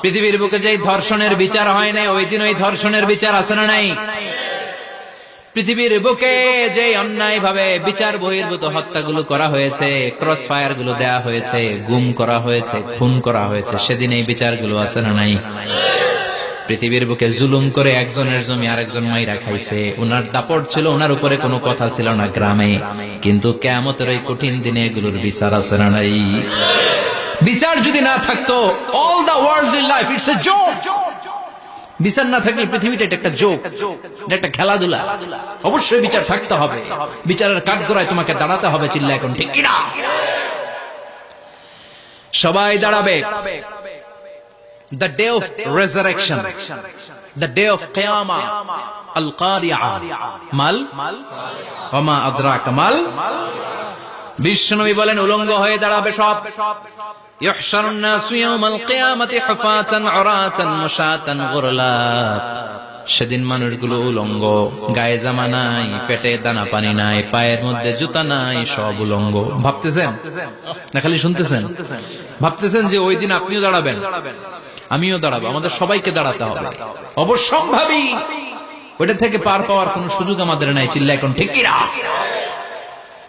পৃথিবীর বুকে যে ধর্ষণের বিচার হয় নাই, ওই দিন ওই ধর্ষণের বিচার আছে না নাই? পৃথিবীর বুকে যে অন্যায় ভাবে বিচার বহির্ভূত হত্যাগুলো করা হয়েছে, ক্রস ফায়ার গুলো দেয়া হয়েছে, গুম করা হয়েছে, খুন করা হয়েছে, সেদিন এই বিচারগুলো আছে না নাই? পৃথিবীর বুকে জুলুম করে একজনের জমি আরেকজন মাইরা খাইছে, উনার দাপট ছিল, উনার উপরে কোনো কথা ছিল না গ্রামে, কিন্তু কিয়ামতের ওই কঠিন দিনে এগুলোর বিচার আছে না নাই? বিচার যদি না থাকতো, all the worldly life it's a joke. বিচার না থাকলে পৃথিবীটা এটা একটা জোক, এটা একটা খেলাধুলা। অবশ্যই বিচার থাকতে হবে, বিচারের কাঠগড়ায় তোমাকে দাঁড়াতে হবে। চিল্লা এখন ঠিক কিনা? সবাই দাঁড়াবে। The day of resurrection, the day of qiyamah, al-qari'ah, mal wama adraka mal। বিশ্বনবী বলেন উলঙ্গ হয়ে দাঁড়াবে সব। ইহশারুন নাসু ইয়াওমাল কিয়ামাতি হুফাতান উরাতান মুশাতান গুরলা। সেদিন মানুষগুলো উলঙ্গ, গায়ে জামা নাই, পেটে দানা পানি নাই, পায়ের মধ্যে জুতা নাই, সব উলঙ্গ। ভাবতেছেন না খালি শুনতেছেন? ভাবতেছেন যে ওই দিন আপনিও দাঁড়াবেন, আমিও দাঁড়াবো, আমাদের সবাইকে দাঁড়াতে হবে। অবশ্যম্ভাবী। ওইটা থেকে পার পাওয়ার কোন সুযোগ আমাদের নাই। চিল্লা এখন ঠিক কিনা?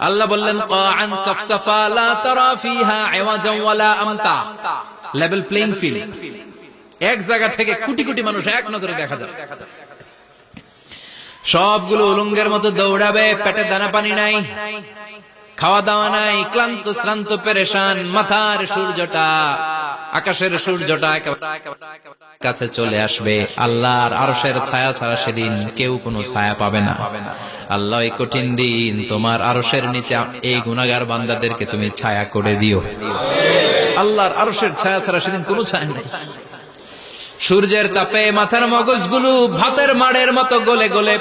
আল্লাহ বললেন কাআন সাফসাফা লা তারা ফিহা আওয়াজান ওয়ালা আমতা। Level playing field. এক জায়গা থেকে কোটি কোটি মানুষ এক নজরে দেখা যাবে। সবগুলো উলঙ্গের মতো দৌড়াবে, পেটে দানা পানি নাই, খাওয়া দাওয়া নাই, ক্লান্ত শ্রান্ত পেরেশান, মাথার সূর্যটা, আকাশের সূর্যটা কাছে চলে আসবে। আল্লাহর আরশের ছায়া ছাড়া সেদিন কেউ কোনো ছায়া পাবে না। আল্লাহ এই কঠিন দিন তোমার আরশের নিচে এই গুনাহগার বান্দাদেরকে তুমি ছায়া করে দিও। আল্লাহর আরশের ছায়া ছাড়া সেদিন কোনো ছায়া নেই। সূর্যের তাপে মাথার মগজগুলো ভাতের মাড়ের মতো গলে গলে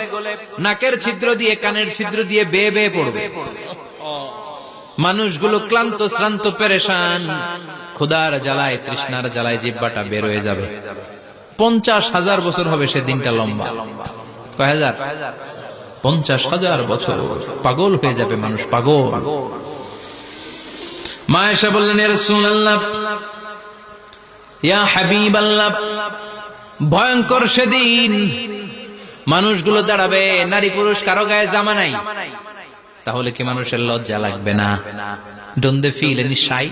নাকের ছিদ্র দিয়ে কানের ছিদ্র দিয়ে বেয়ে বেয়ে পড়বে। মানুষগুলো ক্লান্ত শ্রান্ত পেরেশান, ক্ষুধার জ্বালায় তৃষ্ণার জ্বালায় জিহ্বাটা বের হয়ে যাবে। 50,000 বছর হবে সে দিনটা লম্বা। কয় হাজার? 50,000 বছর। পাগল হয়ে যাবে মানুষ, পাগল। মা আয়েশা বললেন ইয়া রাসূলুল্লাহ, ইয়া হাবিবাল্লাহ, ভয়ঙ্কর সেদিন মানুষগুলো দাঁড়াবে, নারী পুরুষ কারো গায়ে জামা নাই। তাহলে কি মানুষের লজ্জা লাগবে না? Don't they feel any shy,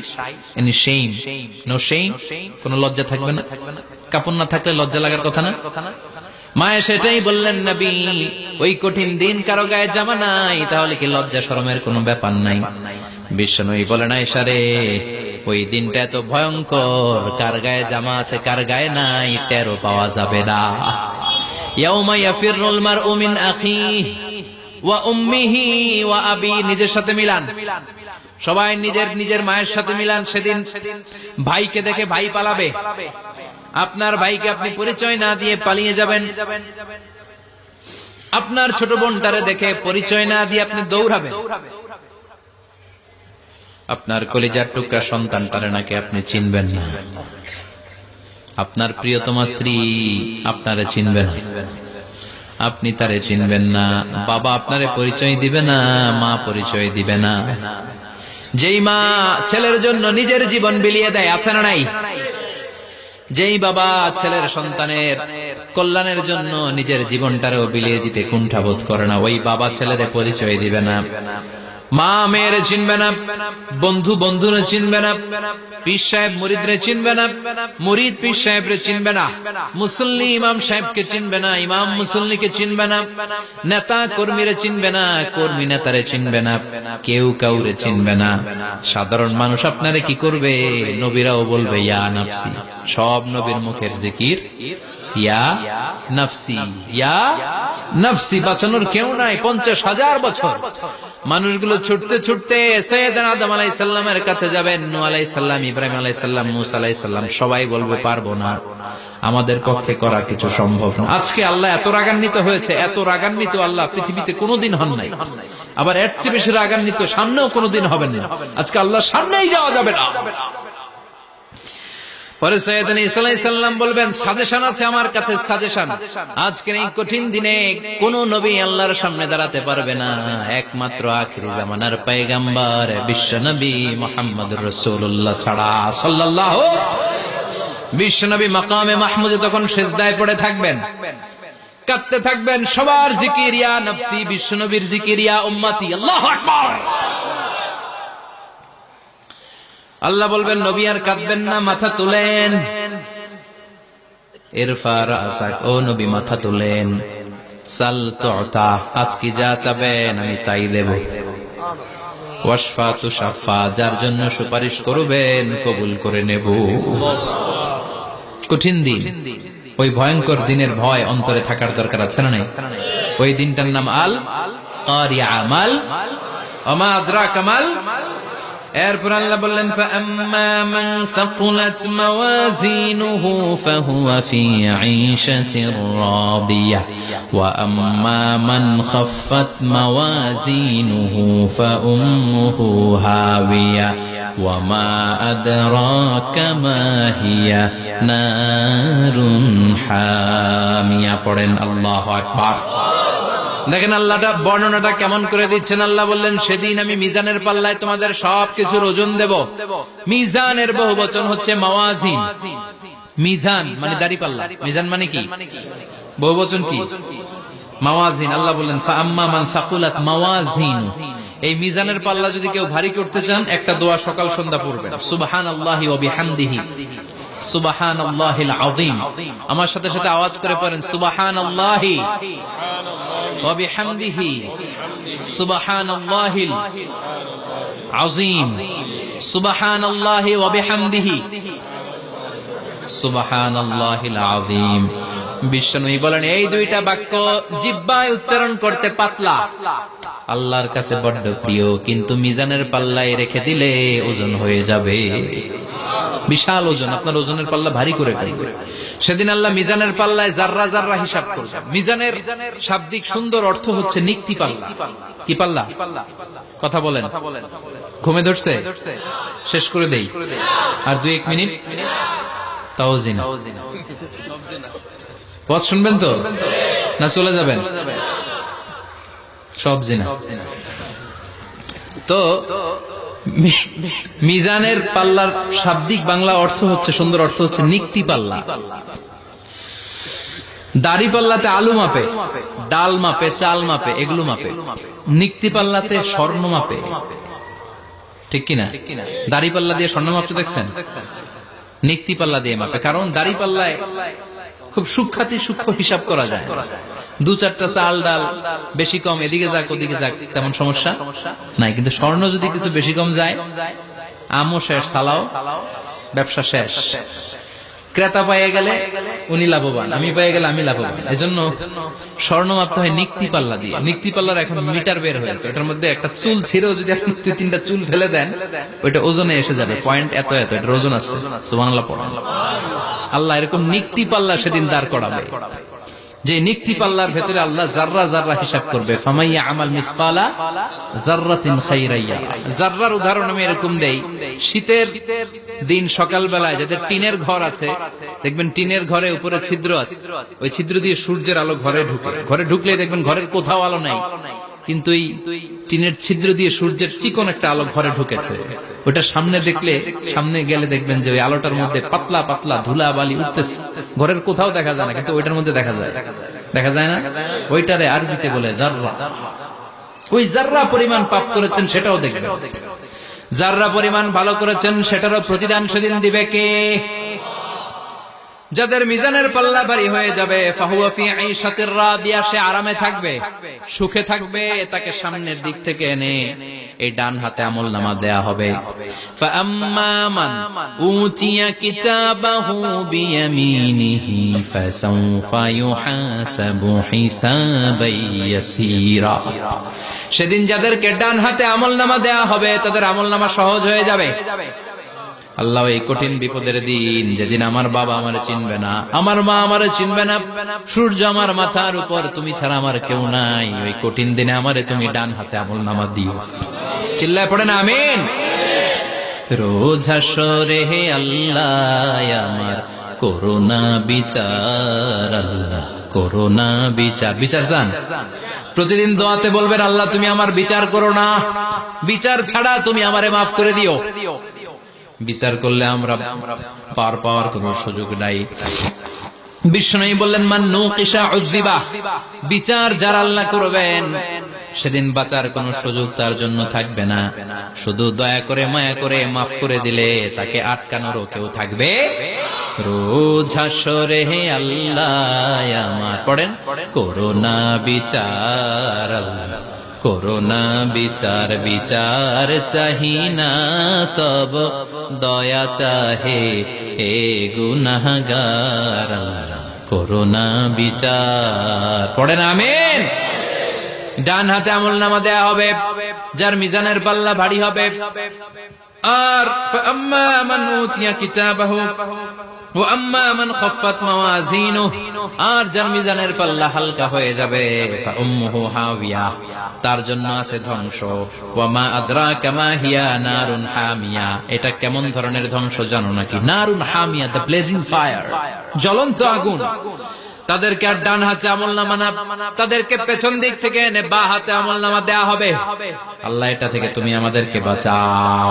any shame? No shame? কোন লজ্জা থাকবে না? কাপড় না থাকলে লজ্জা লাগার কথা না? মায়ে সেটাই বললেন নবী, ওই কঠিন দিন কারো গায়ে জামা নাই, তাহলে কি লজ্জা শরমের কোনো ব্যাপার নাই? বিশ্বনবী বলেন আয়েশা রে, ওই দিনটা এত ভয়ঙ্কর, কার গায়ে জামা আছে কার গায়ে নাই টেরও পাওয়া যাবে না। ইয়াউমা ইয়াফিরুল মারউ মিন আখিহি ওয়া উম্মিহি ওয়া আবি। নিজের সাথে মিলান, সবাই নিজের নিজের মায়ের সাথে মিলান। সেদিন ভাইকে দেখে ভাই পালাবে। আপনার ভাইকে আপনি পরিচয় না দিয়ে পালিয়ে যাবেন। আপনার ছোট বোনটারে দেখে পরিচয় না দিয়ে আপনি দৌড়াবেন। আপনার কলিজার টুকরা সন্তানটারে নাকি আপনি চিনবেন না। আপনার প্রিয়তমা স্ত্রী আপনারে চিনবে না, আপনি তারে চিনবেন না। বাবা আপনারে পরিচয় দিবে না, মা পরিচয় দিবে না। যেই মা ছেলের জন্য নিজের জীবন বিলিয়ে দেয়, আছে না নাই? যেই বাবা ছেলের সন্তানের কল্যাণের জন্য নিজের জীবনটারেও বিলিয়ে দিতে কুণ্ঠাবোধ করে না, ওই বাবা ছেলেরে পরিচয় দিবে না। মা মেয়েরে চিনবে না, বন্ধু বন্ধুরে চিনবে না, পীর সাহেব মুরিদরে চিনবে না, মুরিদ পীর সাহেবরে চিনবে না, মুসল্লি ইমাম সাহেবকে চিনবে না, ইমাম মুসল্লিকে চিনবে না, নেতা কর্মীরে চিনবে না, কর্মী নেতারে চিনবে না, কেউ কাউরে চিনবে না। সাধারণ মানুষ আপনারে কি করবে? নবীরাও বলবে ইয়া নাফসি। সব নবীর মুখের জিকির ইয়া নাফসি, ইয়া নাফসি। বাঁচানোর কেউ নাই। 50,000 বছর মানুষগুলো ছুটতে ছুটতে সৈয়দনা আদম আলাইহিস সালামের কাছে যাবেন। নূহ আলাইহিস সালাম, ইব্রাহিম আলাইহিস সালাম, মূসা আলাইহিস সালাম, সবাই বলবে পারবো না, আমাদের পক্ষে করা কিছু সম্ভব না। আজকে আল্লাহ এত রাগান্বিত হয়েছে, এত রাগান্বিত আল্লাহ পৃথিবীতে কোনোদিন হন নাই। আবার এর চেয়ে বেশি রাগান্বিত সামনেও কোনোদিন হবেন না। আজকে আল্লাহর সামনেই যাওয়া যাবে না। পরে সৈয়দনা ঈসা আলাইহিস সালাম বলবেন সাজেশন আছে আমার কাছে, সাজেশন। আজকের এই কঠিন দিনে কোন নবী আল্লাহর সামনে দাঁড়াতে পারবে না, একমাত্র আখিরি জামানার পয়গম্বর বিশ্ব নবী মুহাম্মদুর রাসূলুল্লাহ ছাড়া সাল্লাল্লাহু। বিশ্ব নবী মাকামে মাহমুদে তখন সিজদায় পড়ে থাকবেন, কাঁদতে থাকবেন। সবার জিকির ইয়া নফসি, বিশ্ব নবীর জিকির ইয়া উম্মতি। আল্লাহু আকবার। আল্লাহ বলবেন নবী আর কাঁদবেন না, মাথা তুলেন। ইরফা রাসাক, ও নবী মাথা তোলেন, সাল তুতা, আজকে যা চাবেন আমি তাই দেব। ওয়াশফা তুশাফা, যার জন্য সুপারিশ করবেন কবুল করে নেব। কঠিন দিন, ওই ভয়ঙ্কর দিনের ভয় অন্তরে থাকার দরকার আছে না নাই? ওই দিনটার নাম আল কারিয়া, মাল ওমা আদরাকা মাল। এরপর আল্লাহ বললেন ফাআম্মা মান সাকুলাত মাওয়াজিনুহু ফাহুয়া ফি ঈশাতির রাদিয়াহ ওয়া আম্মা মান খাফফাত মাওয়াজিনুহু ফাউম্মুহু হাওিয়া ওয়া মা আদরাকা মা হিয়া নারুন হামিয়া। পড়েন আল্লাহু আকবার। দেখেন আল্লাহটা বর্ণনাটা কেমন করে দিচ্ছেন। আল্লাহ বললেন সেদিন আমি মিজানের পাল্লায় তোমাদের সবকিছুর ওজন দেব। মিজানের বহুবচন হচ্ছে মাওয়াজিন। মিজান মানে দাড়ি পাল্লা, মিজান মানে কি? বহুবচন কি? মাওয়াজিন। আল্লাহ বললেন ফাআম্মা মান সাকুলাত মাওয়াজিন, এই মিজানের পাল্লা যদি কেউ ভারী করতে চান একটা দোয়া সকাল সন্ধ্যা পড়বেন, সুবহানাল্লাহি ওয়া বিহামদিহি সুবহানাল্লাহিল আযীম। আমার সাথে সাথে আওয়াজ করে পড়েন সুবহানাল্লাহি ওয়া বিহামদিহি সুবহানাল্লাহিল আযীম, সুবহানাল্লাহি ওয়া বিহামদিহি সুবহানাল্লাহিল আযীম। বিশ্বনবী বলেন এই দুইটা বাক্য জিহ্বায় উচ্চারণ করতে পাতলা, আল্লাহর কাছে বড্ড প্রিয়, কিন্তু মিজানের পাল্লায় রেখে দিলে ওজন হয়ে যাবে, বিশাল ওজন। আপনার ওজনের পাল্লা ভারী করে ফেলবে। সেদিন আল্লাহ মিজানের পাল্লায় জাররা জাররা হিসাব করবে। মিজানের শাব্দিক সুন্দর অর্থ হচ্ছে নিক্তি পাল্লা। কি পাল্লা? কথা বলেন, ঘুমে ধরছে? শেষ করে দেই, আর 2-1 মিনিট। তাও জিনা ওয়াজ শুনবেন তো না চলে যাবেন? সব জিনা। তো মিজানের পাল্লার শাব্দিক বাংলা অর্থ হচ্ছে, সুন্দর অর্থ হচ্ছে নিক্তি পাল্লা। দাড়ি পাল্লাতে আলু মাপে, ডাল মাপে, চাল মাপে, এগুলো মাপে। নিক্তি পাল্লাতে স্বর্ণ মাপে, ঠিক কিনা? দাড়ি পাল্লা দিয়ে স্বর্ণ মাপতে দেখছেন? নিক্তি পাল্লা দিয়ে মাপে। কারণ দাড়ি পাল্লায় খুব সূক্ষ্মাতি সূক্ষ্ম হিসাব করা যায়। 2-4টা চাল ডাল বেশি কম এদিকে যাক ওদিকে যাক তেমন সমস্যা নাই, কিন্তু স্বর্ণ যদি কিছু বেশি কম যায়, আমও শেষ, সালাও ব্যবসা শেষ। ক্রেতা পেয়ে গেলে উনি লাভবান, আমি পেয়ে গেলে আমি লাভবান। এজন্য স্বর্ণ মাপতে হয় নিক্তি পাল্লা দিয়ে। নিক্তি পাল্লার এখন মিটার বের হয়েছে, ওটার মধ্যে একটা চুল ছিঁড়েও যদি আপনি 2-3টা চুল ফেলে দেন ওইটা ওজনে এসে যাবে, পয়েন্ট এত এত, এটার ওজন আছে। সুবহানাল্লাহ পড়েন। আল্লাহ এরকম নিক্তি পাল্লা সেদিন দাঁড় করাবে, যে নিক্তি পাল্লার ভেতরে আল্লাহ জাররা জাররা হিসাব করবে। ফামাইয়া আমাল মিসকালা জাররাতিন খাইরান ইয়ারা। জাররার উদাহরণ আমি এরকম দেই, শীতের দিন সকাল বেলায় যাদের টিনের ঘর আছে, দেখবেন টিনের ঘরে উপরে ছিদ্র আছে, ওই ছিদ্র দিয়ে সূর্যের আলো ঘরে ঢুকে। ঘরে ঢুকলে দেখবেন ঘরের কোথাও আলো নাই, কিন্তু এই টিনের ছিদ্র দিয়ে সূর্যের চিকন একটা আলো ঘরে ঢুকেছে। ওটা সামনে দেখলে, সামনে গেলে দেখবেন যে ওই আলোটার মধ্যে পাতলা পাতলা ধুলা বালি উঠতেছে, ঘরের কোথাও দেখা যায় না, কিন্তু ওইটার মধ্যে দেখা যায়। দেখা যায় না? ওইটারে আরবিতে বলে জাররা। ওই জাররা পরিমাণ পাপ করেছেন সেটাও দেখবেন, জাররা পরিমাণ ভালো করেছেন সেটারও প্রতিদান সেদিন দিবে কে? যাদের মিজানের পাল্লা ভারী হয়ে যাবে, ফাহুয়া ফি ঈশাতির রাদিয়া, সে আরামে থাকবে, সুখে থাকবে। তাকে সামনের দিক থেকে এনে এই ডান হাতে আমলনামা দেয়া হবে। ফাআম্মা মান উতিয়া কিতাবাহু বিয়ামিনিহি ফাসাউফা ইউহাসাবু হিসাবান ইয়াসীরা। সেদিন যাদেরকে ডান হাতে আমলনামা দেয়া হবে তাদের আমলনামা সহজ হয়ে যাবে। আল্লাহ এই কঠিন বিপদের দিন, যেদিন আমার বাবা আমারে চিনবে না, আমার মা আমারে চিনবে না, সূর্য আমার মাথার উপর, তুমি ছাড়া আমার কেউ নাই, ওই কঠিন দিনে আমারে তুমি ডান হাতে আমলনামা দিও। চিল্লায় পড়েন আমিন। রোজ হাসরে হে আল্লাহ আমার করোনা বিচার, আল্লাহ করোনা বিচার। বিচার চান? প্রতিদিন দোয়াতে বলবেন আল্লাহ তুমি আমার বিচার করো না, বিচার ছাড়া তুমি আমারে মাফ করে দিও। বিচার করলে আমরা পার পাওয়ার কোন সুযোগ নাই। বিশ্বনবী বললেন মান নুকিশা উযিবা, বিচার যারা আল্লাহ করবেন সেদিন বাঁচার কোনো সুযোগ তার জন্য থাকবে না। শুধু দয়া করে মায়া করে মাফ করে দিলে তাকে আটকানোরও কেউ থাকবে। রোজ হাসরে হে আল্লাহ আমার, পড়েন, করোনা বিচার আল্লাহ, করোনা বিচার, বিচার চাহি না তব দয়া চাহে হে গুনাহগার আল্লাহ, করোনা বিচার। পড়েন আমিন। ডান হাতে আমলনামা দেয়া হবে যার মিজানের পাল্লা ভারী হবে। আর ফাআম্মা মান উতিয়া কিতাবাহু ওয়া আম্মা মান খাফফাত মাওয়াজিনুহু, আর যার মিজানের পাল্লা হালকা হয়ে যাবে, ফাউম্মুহু হাওিয়া, তার জন্য আছে ধ্বংস। ওয়া মা আদরাকা মা হিয়া নারুন হামিয়া, এটা কেমন ধরনের ধ্বংস জানো নাকি? নারুন হামিয়া, দ্য ব্লেজিং ফায়ার, জ্বলন্ত আগুন। তাদেরকে আর ডান হাতে আমলনামা না, তাদেরকে পেছন দিক থেকে এনে বা হাতে আমলনামা দেয়া হবে। আল্লাহ এটা থেকে তুমি আমাদেরকে বাঁচাও।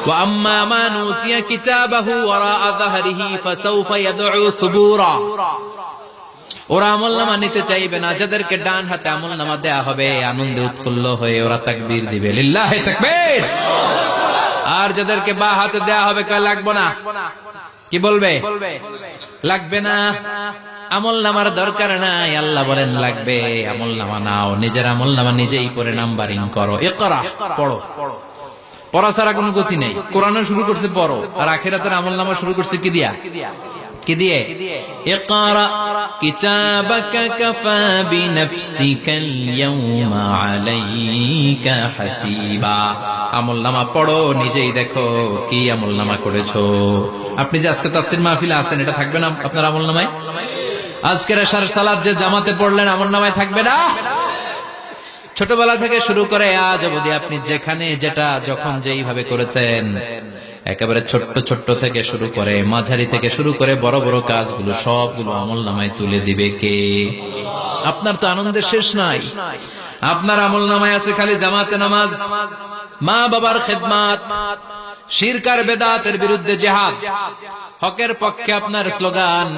ওয়া আম্মা মান উতিয়া কিতাবাহু ওয়ারা যাহরিহি ফাসাউফা ইয়াদউ সুবুরা, ওরা আমলনামা নিতে চাইবে না। যাদেরকে ডান হাতে আমলনামা দেয়া হবে আনন্দে উৎফুল্ল হয়ে ওরা তাকবীর দিবে, লিল্লাহি তাকবীর। আর যাদেরকে বা হাতে দেয়া হবে কয় লাগবে না, কি বলবে? লাগবে না, আমলনামার দরকার নাই। আল্লাহ বলেন লাগবে, আমলনামা নাও, নিজের আমলনামা নিজেই পড়ে নাম্বারিং করো। ইকরা, পড়ো। পড়া ছাড়া কোনো গতি নেই। কোরআনও শুরু করছে পড়ো, আর আখিরাতের আমলনামা শুরু করছে কি দিয়া? কি দিয়ে? ইকরা কিতাবাকা কাফা বিনাফসিকাল ইয়াউমা আলাইকা হাসিবা, আমলনামা পড়ো, নিজেই দেখো কি আমলনামা করেছো। আপনি যে আজকে তাফসীর মাহফিলে আছেন, এটা থাকবে না আপনার আমলনামায়? আজকের এশার সালাত যে জামাতে পড়লেন, আমলনামায় থাকবে না? ছোটবেলা থেকে শুরু করে আজ অবধি আপনি যেখানে যেটা যখন যেইভাবে করেছেন, একেবারে ছোট্ট ছোট্ট থেকে শুরু করে মাঝারি থেকে শুরু করে বড় বড় কাজগুলো সবগুলো আমলনামায় তুলে দিবে কে? আপনার তো আনন্দের শেষ নাই। আপনার আমলনামায় আছে খালি জামাতে নামাজ, মা বাবার খেদমাত, শিরক আর বেদাতের বিরুদ্ধে জিহাদ, হকের পক্ষে আপনার স্লোগান,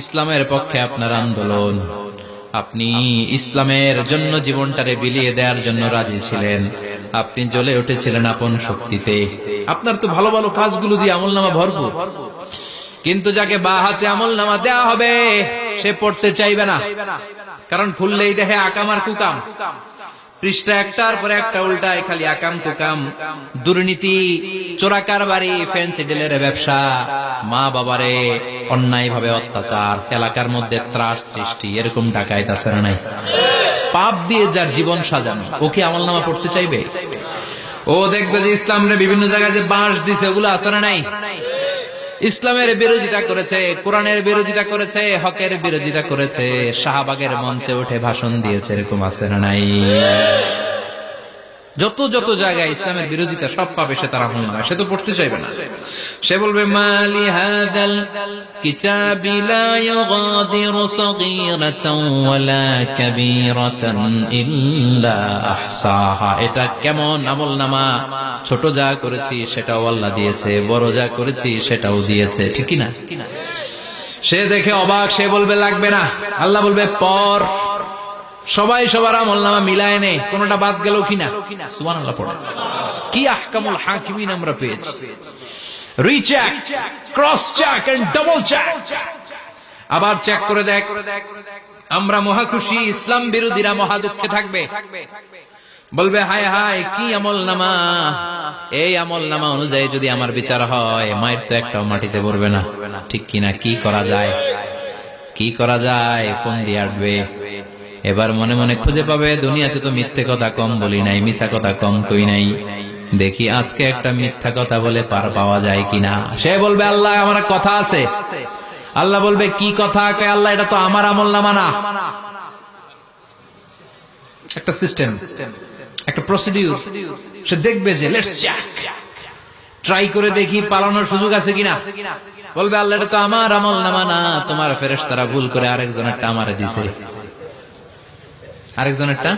ইসলামের পক্ষে আপনার আন্দোলন। আপনি ইসলামের জন্য জীবনটারে বিলিয়ে দেওয়ার জন্য রাজি ছিলেন, আপনি জ্বলে উঠেছিলেন আপন শক্তিতে। আপনার তো ভালো ভালো কাজগুলো দিয়ে আমলনামা ভরপুর। কিন্তু যাকে বা হাতে আমলনামা দেয়া হবে সে পড়তে চাইবে না, কারণ খুললেই দেখে আকাম আর কুকাম, পৃষ্ঠা একটার পরে একটা উল্টায় খালি আকাম কুকাম, দুর্নীতি, চোরা কারবারি, ফ্যান্সি ডিলের ব্যবসা, মা বাবারে অন্যায় ভাবে অত্যাচার, এলাকার মধ্যে ত্রাস সৃষ্টি, এরকম ডাকাইত আছে না নাই? পাপ দিয়ে যার জীবন সাজানো, ও কি আমলনামা পড়তে চাইবে? ও দেখবে যে ইসলামের বিভিন্ন জায়গায় যে বাঁশ দিছে ওগুলো আছে না নাই? ইসলামের বিরোধিতা করেছে, কোরআনের বিরোধিতা করেছে, হকের বিরোধিতা করেছে, শাহবাগের মঞ্চে উঠে ভাষণ দিয়েছে, এরকম আছে না নাই? যত যত জায়গায় ইসলামের বিরোধিতা সব পাবে সে তার আমলনামায়, সে তো পড়তে চাইবে না। সে বলবে মালি হাযাল কিতাবি লা ইউগাদিরু সাগীরাতান ওয়ালা কাবীরাতান ইল্লা আহসাহা, এটা কেমন আমলনামা, ছোট যা করেছি সেটাও আল্লাহ দিয়েছে, বড় যা করেছি সেটাও দিয়েছে, ঠিক কি না? সে দেখে অবাক, সে বলবে লাগবে না। আল্লাহ বলবে পর। সবাই সবার আমলনামা মিলায় নে, কোনটা বাদ গেল কিনা? সুবহানাল্লাহ পড়ে। কি আহকামুল হাকিমিন আমরা পেয়েছি। Recheck, cross check and double check, আবার চেক করে দেখ। আমরা মহা খুশি, ইসলাম বিরোধীরা মহা দুঃখে থাকবে, বলবে হায় হায় কি আমলনামা, এই আমলনামা অনুযায়ী যদি আমার বিচার হয় মায়ের তো একটাও মাটিতে পড়বে না, ঠিক কিনা? কি করা যায়, কি করা যায়? ফোন দিয়ে আসবে। এবার মনে মনে খুঁজে পাবে দুনিয়াতে তো মিথ্যে কথা কম বলি নাই, মিছা কথা কম কই নাই, দেখি আজকে একটা মিথ্যা কথা বলে পার পাওয়া যায় কিনা। সে বলবে আল্লাহ আমার কথা আছে। আল্লাহ বলবে কি কথা? আল্লাহ এটা তো আমার আমলনামা না। একটা সিস্টেম, একটা প্রসিডিউর। সে দেখবে যে লেটস চেক, ট্রাই করে দেখি পালানোর সুযোগ আছে কিনা। বলবে আল্লাহ এটা তো আমার আমলনামা না, তোমার ফেরেশতারা ভুল করে আরেকজনেরটা আমারে দিছে। আরেকজনেরটা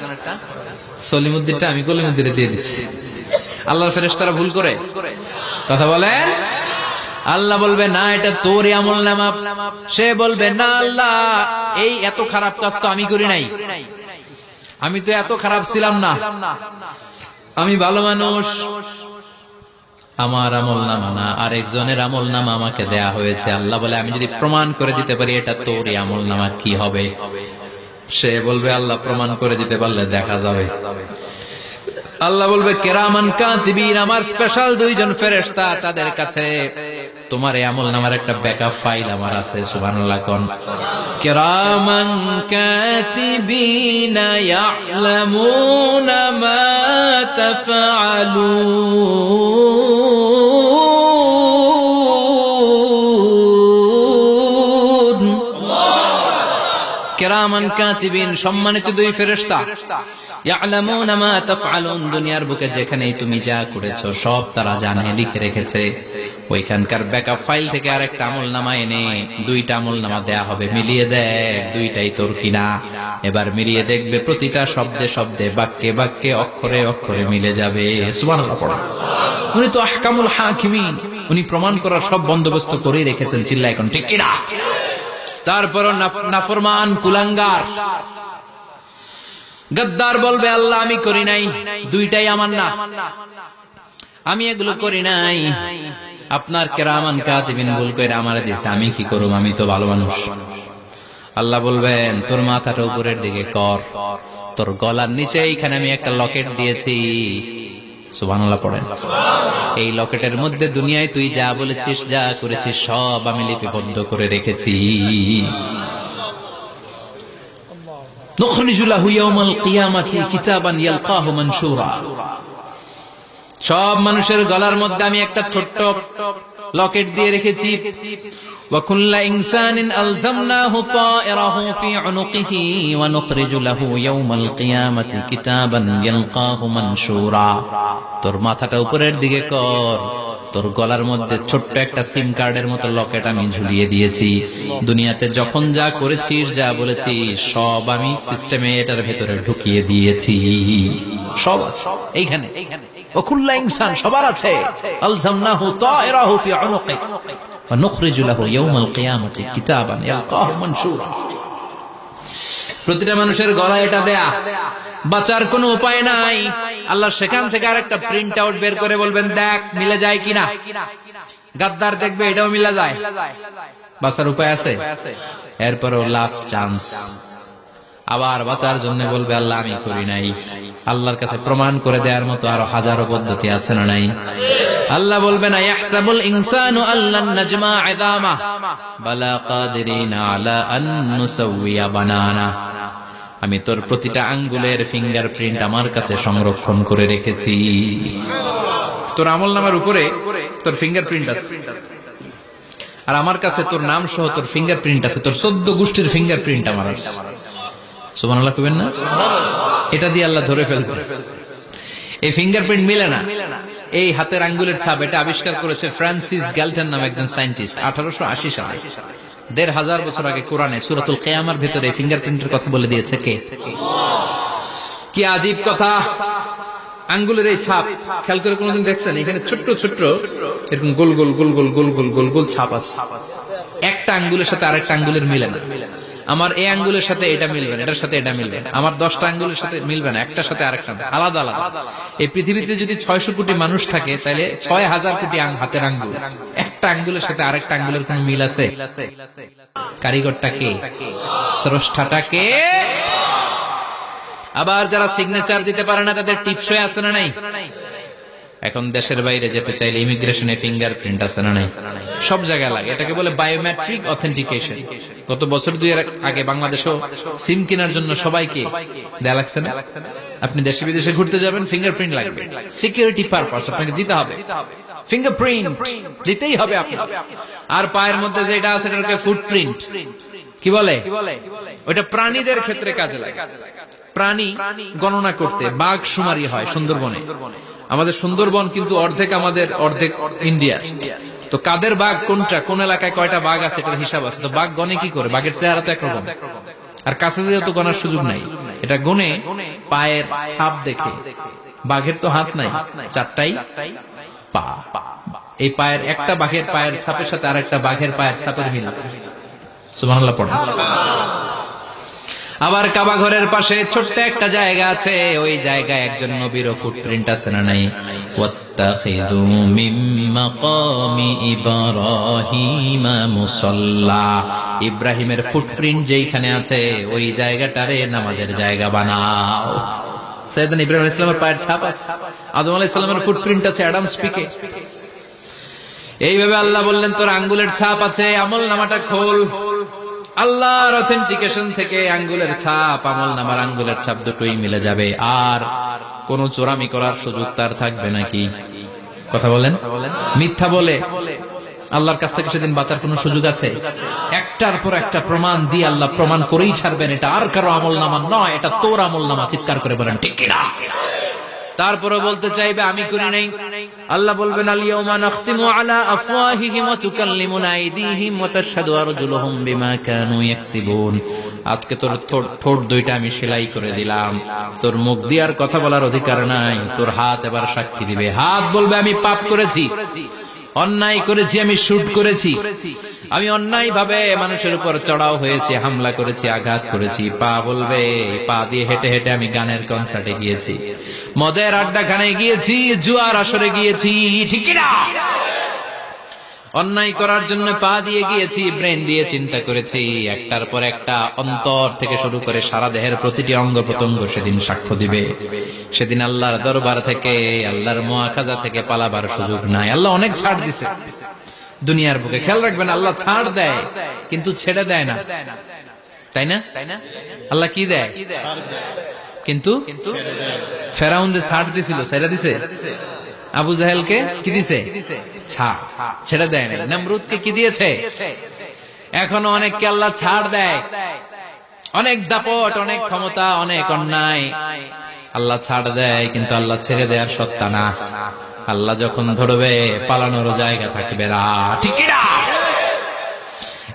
সলিমুদ্দিনটা আমি কলিমুদ্দিনে দিয়ে দিচ্ছি। আল্লাহর ফেরেশতারা ভুল করে কথা বলেন। আল্লাহ বলবে না এটা তোর আমলনামা। সে বলবে না আল্লাহ এই এত খারাপ কাজ তো আমি করি নাই, আমি তো এত খারাপ ছিলাম না, আমি ভালো মানুষ। আমার আমলনামা না, আরেকজনের আমলনামা আমাকে দেয়া হয়েছে। আল্লাহ বলে আমি যদি প্রমাণ করে দিতে পারি এটা তোরই আমলনামা, কি হবে? সে বলবে আল্লাহ প্রমাণ করে দিতে পারলে দেখা যাবে। আল্লাহ বলবে কিরামান কাতিবিন, আমার স্পেশাল দুইজন ফেরেশতা, তাদের কাছে তোমার এই আমলনামার একটা ব্যাকআপ ফাইল আমার আছে। সুবহানাল্লাহ কোন কিরামান কাতিবিন ইয়ালামুনা মা তাফআলুন। কিরামান কাতিবিন, সম্মানিত দুই ফেরেশতা, ইয়ালামুনা মা তাফআলুন, দুনিয়ার বুকে যেখানেই তুমি যা করেছো সব তারা জানে, লিখে রেখেছে। ওইখানকার ব্যাকআপ ফাইল থেকে আরেকটা আমলনামা এনে দুইটা আমলনামা দেয়া হবে, মিলিয়ে দেখ দুইটাই তোর কিনা। এবার মিলিয়ে দেখবে প্রতিটা শব্দে শব্দে, বাক্যে বাক্যে, অক্ষরে অক্ষরে মিলে যাবে। সুবহানাল্লাহ পড়া। উনি তো আহকামুল হাকিমিন, উনি প্রমাণ করার সব বন্দোবস্ত করেই রেখেছেন। চিল্লা এখন ঠিক কিনা? তারপর নাফরমান কুলাঙ্গার গদ্দার বলবে আল্লাহ আমি করি নাই, দুইটাই আমার না, আমি এগুলো করি নাই। আপনার কিরামান কাতিবিন ভুল করে আমারে দিয়েছে, আমি কি করব? আমি তো ভালো মানুষ। আল্লাহ বলবেন তোর মাথাটা উপরের দিকে কর, তোর গলার নিচে এইখানে আমি একটা লকেট দিয়েছি। সুবহানাল্লাহ পড়েন। এই লকেটের মধ্যে দুনিয়ায় তুই যা বলেছিস, যা করেছিস সব আমি লিপিবদ্ধ করে রেখেছি। নুখরিজু লাহু ইয়াওমাল কিয়ামাতি কিতাবান ইয়ালকাহু মানশুরা। সব মানুষের গলার মধ্যে আমি একটা ছোট্ট লকেট দিয়ে রেখেছি। ওয়া কুল্লা ইনসানিন আলজামনাহু তায়রাহু ফি উনুকিহি ওয়া নুখরিজু লাহু ইয়াওমাল কিয়ামাতি কিতাবান ইয়ালকাহু মানশুরা। তোর মাথাটা উপরের দিকে কর, তোর গলার মধ্যে ছোট্ট একটা সিম কার্ডের মতো লকেট আমি ঝুলিয়ে দিয়েছি। দুনিয়াতে যখন যা করেছিস, যা বলেছিস সব আমি সিস্টেমে এটার ভেতরে ঢুকিয়ে দিয়েছি। সব আছে এইখানে। ওকুল্লা ইনসান, সবার আছে। আলজামনাহু তায়রাহু ফি উনুকি ওয়া নুখরিজু লাহু ইয়াওমাল কিয়ামাতি কিতাবান ইয়ালকাহু মানশুরা। প্রতিটা মানুষের গলায় এটা দেয়া, বাঁচার কোনো উপায় নাই। আল্লাহ সেখান থেকে আরেকটা প্রিন্ট আউট বের করে বলবেন দেখ মিলে যায় কিনা। গাদ্দার দেখবে এটাও মিলে যায়, বাঁচার উপায় আছে। এরপরও লাস্ট চান্স, আবার বাঁচার জন্য বলবে আল্লাহ আমি করি নাই। আল্লাহর কাছে প্রমাণ করে দেওয়ার মতো আরো হাজারো পদ্ধতি আছে না নাই? আল্লাহ বলবে না ইয়াহসাবুল ইনসানু আল্লান নাজমা ইযামা বালা কাদিরিনা আলা আন নুসাওয়িয়া বানানা। আমি তোর প্রতিটা আঙ্গুলের ফিঙ্গারপ্রিন্ট আমার কাছে সংরক্ষণ করে রেখেছি। তোর আমলনামার উপরে তোর ফিঙ্গারপ্রিন্ট আছে, আর আমার কাছে তোর নাম সহ তোর ফিঙ্গারপ্রিন্ট আছে, তোর 14 গোষ্ঠীর ফিঙ্গারপ্রিন্ট আমার আছে। সুবহানাল্লাহ কইবেন না? এটা দিয়ে আল্লাহ ধরে ফেলবে। এই ফিঙ্গারপ্রিন্ট মিলে না, এই হাতের আঙ্গুলের ছাপ, এটা আবিষ্কার করেছে ফ্রান্সিস গ্যালটন নামে একজন সায়েন্টিস্ট 1880 সালে। 1500 বছর আগে কোরআনে সূরাতুল কিয়ামার ভিতরে ফিঙ্গারপ্রিন্টের কথা বলে দিয়েছে কে? কি আজীব কথা! আঙ্গুলের এই ছাপ খেয়াল করে কোনদিন দেখছেন? এখানে ছোট্ট ছোট্ট এরকম গোল গোল গোল গোল গোল গোল গোল গোল ছাপ আছে। একটা আঙ্গুলের সাথে আরেকটা আঙ্গুলের মিলে না। আমার এই আঙ্গুলের সাথে এটা মিলবে না, এটার সাথে এটা মিলবে না। আমার 10টা আঙ্গুলের সাথে মিলবে না, একটার সাথে আরেকটা আলাদা আলাদা। এই পৃথিবীতে যদি 600 কোটি মানুষ থাকে তাহলে 6000 কোটি হাতের আঙ্গুল, একটা আঙ্গুলের সাথে আরেকটা আঙ্গুলের কোন মিল আছে? কারিগরটা কে? স্রষ্টাটা কে? আবার যারা সিগনেচার দিতে পারে না তাদের টিপসই আছে না নাই? এখন দেশের বাইরে যেতে চাইলে ইমিগ্রেশনে ফিঙ্গারপ্রিন্ট আছে না নাই? সব জায়গায় লাগে। এটাকে বলে বায়োমেট্রিক অথেন্টিকেশন। গত বছর 2 আগে বাংলাদেশেও সিম কেনার জন্য সবাইকে দেয়া লাগছে না? আপনি দেশে বিদেশে ঘুরতে যাবেন, ফিঙ্গারপ্রিন্ট লাগবে, সিকিউরিটি পারপাস আপনাকে দিতে হবে। ফিঙ্গারপ্রিন্ট দিতেই হবে আপনাকে। আর পায়ের মধ্যে যেটা আছে এটাকে ফুটপ্রিন্ট কি বলে? ওটা প্রাণীদের ক্ষেত্রে কাজে লাগে। প্রাণী গণনা করতে বাঘ শুমারি হয় সুন্দরবনে। আমাদের সুন্দরবন কিন্তু অর্ধেক আমাদের, অর্ধেক ইন্ডিয়া। তো কাদের বাঘ কোনটা, কোন এলাকায় কয়টা বাঘ আছে এটার হিসাব আছে। তো বাঘ গনে কি করে? বাঘের চেহারা তো একরকম, আর কাছে যেহেতু গনার সুযোগ নাই, এটা গনে পায়ের ছাপ দেখে। বাঘের তো হাত নাই, 4টাই পা। এই পায়ের একটা বাঘের পায়ের ছাপের সাথে আর একটা বাঘের পায়ের ছাপের মিল। সুবহানাল্লাহ পড়েন। আবার কাবা ঘরের পাশে ছোট্ট একটা জায়গা আছে, ওই জায়গায় একজন নবীর ফুটপ্রিন্ট আছে না নাই? ওয়াত্তাখিযু মিন মাকামি ইব্রাহিমা মুসাল্লা, ইব্রাহিমের ফুটপ্রিন্ট যেইখানে আছে ওই জায়গাটারে নামাজের জায়গা বানাও। সাইয়েদনা ইব্রাহিম আলাইহিস সালামের পায়ের ছাপ আছে, আদম আলাইহিস সালামের ফুটপ্রিন্ট আছে অ্যাডামস পিকে। এইভাবে আল্লাহ বললেন তোর আঙ্গুলের ছাপ আছে, আমলনামাটা খোল। আল্লাহর অথেন্টিকেশন থেকে আঙ্গুলের ছাপ, আমলনামার আঙ্গুলের ছাপ দুটোই মিলে যাবে, আর কোন চোরামি করার সুযোগ তার থাকবে নাকি? কথা বলেন। মিথ্যা বলে আল্লাহর কাছ থেকে সেদিন বাঁচার কোন সুযোগ আছে? একটার পর একটা প্রমাণ দিয়ে আল্লাহ প্রমাণ করেই ছাড়বেন, এটা আর কারো আমলনামা নয়, এটা তোর আমলনামা। চিৎকার করে বলেন ঠিক কিনা? তারপরে বলতে চাইবে আমি করি নাই। আল্লাহ বলবেন আল ইয়াউমা নাখতিমু আলা আফওয়াহিহিম ওয়া তুকাল্লিমুনা আইদিহিম ওয়া তাশহাদু আরজুলুহুম বিমা কানু ইয়াকসিবুন। আজকে তোর ঠোঁট দুইটা আমি সেলাই করে দিলাম, তোর মুখ দিয়ে আর কথা বলার অধিকার নাই, তোর হাত এবার সাক্ষী দিবে। হাত বলবে আমি পাপ করেছি, অন্যায় করেছি, আমি শুট করেছি, আমি অন্যায় ভাবে মানুষের উপর চড়াও হয়েছি, হামলা করেছি, আঘাত করেছি। পা বলবে পা দিয়ে হেঁটে হেঁটে আমি গানের কনসার্টে গিয়েছি, মদের আড্ডাখানে গিয়েছি, জুয়ার আসরে গিয়েছি, ঠিক না? অন্যায় করার জন্য পা দিয়ে গিয়েছি, ব্রেন দিয়ে চিন্তা করেছি। একটার পর একটা অন্তর থেকে শুরু করে সারা দেহের প্রতিটি অঙ্গ প্রত্যঙ্গ সেদিন সাক্ষ্য দিবে। সেদিন আল্লাহর দরবার থেকে, আল্লাহর মুআখাজা থেকে পালাবার সুযোগ নাই। আল্লাহ অনেক ছাড় দিছে দুনিয়ার বুকে। খেয়াল রাখবেন, আল্লাহ ছাড় দেয় কিন্তু ছেড়ে দেয় না, তাই না? আল্লাহ কি দেয়? কিন্তু ফেরাউন যে ছাড় দিছিল, ছেড়ে দিছে। আবু জাহেলকে কি দিছে? ছাড়, ছেড়ে দেয় না। নমরুদকে কি দিয়েছে? এখনো অনেককে আল্লাহ ছাড় দেয়। অনেক দাপট, অনেক ক্ষমতা, অনেক অন্যায় আল্লাহ ছাড় দেয়, কিন্তু আল্লাহ ছেড়ে দেওয়ার সত্তা না। আল্লাহ যখন ধরবে পালানোর জায়গা থাকবে না, ঠিক না?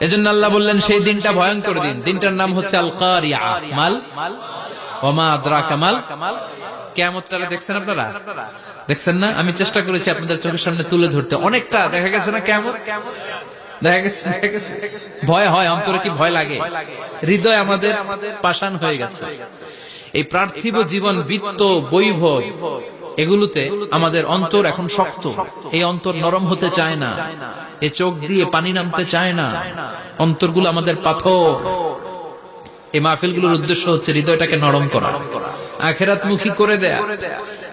এজন্য আল্লাহ বললেন সেই দিনটা ভয়ঙ্কর দিন। দিনটার নাম হচ্ছে আল কারিয়া। মাল ওমা আদরাকা মাল। কিয়ামতটা দেখছেন আপনারা? দেখছেন না? আমি চেষ্টা করেছি আপনাদের চোখের সামনে তুলে ধরতে। অনেকটা দেখা গেছে না কিয়ামত? দেখা গেছে। ভয় হয়, অন্তরে কি ভয় লাগে? হৃদয় আমাদের পাষাণ হয়ে গেছে। এই পার্থিব জীবন, বিত্ত, বৈভব, এগুলোতে আমাদের অন্তর এখন শক্ত। এই অন্তর নরম হতে চায় না, এই চোখ দিয়ে পানি নামতে চায় না, অন্তরগুলো আমাদের পাথর। এই মাহফিলগুলোর উদ্দেশ্য হচ্ছে হৃদয়টাকে নরম করা, আখিরাতমুখী করে দেয়া।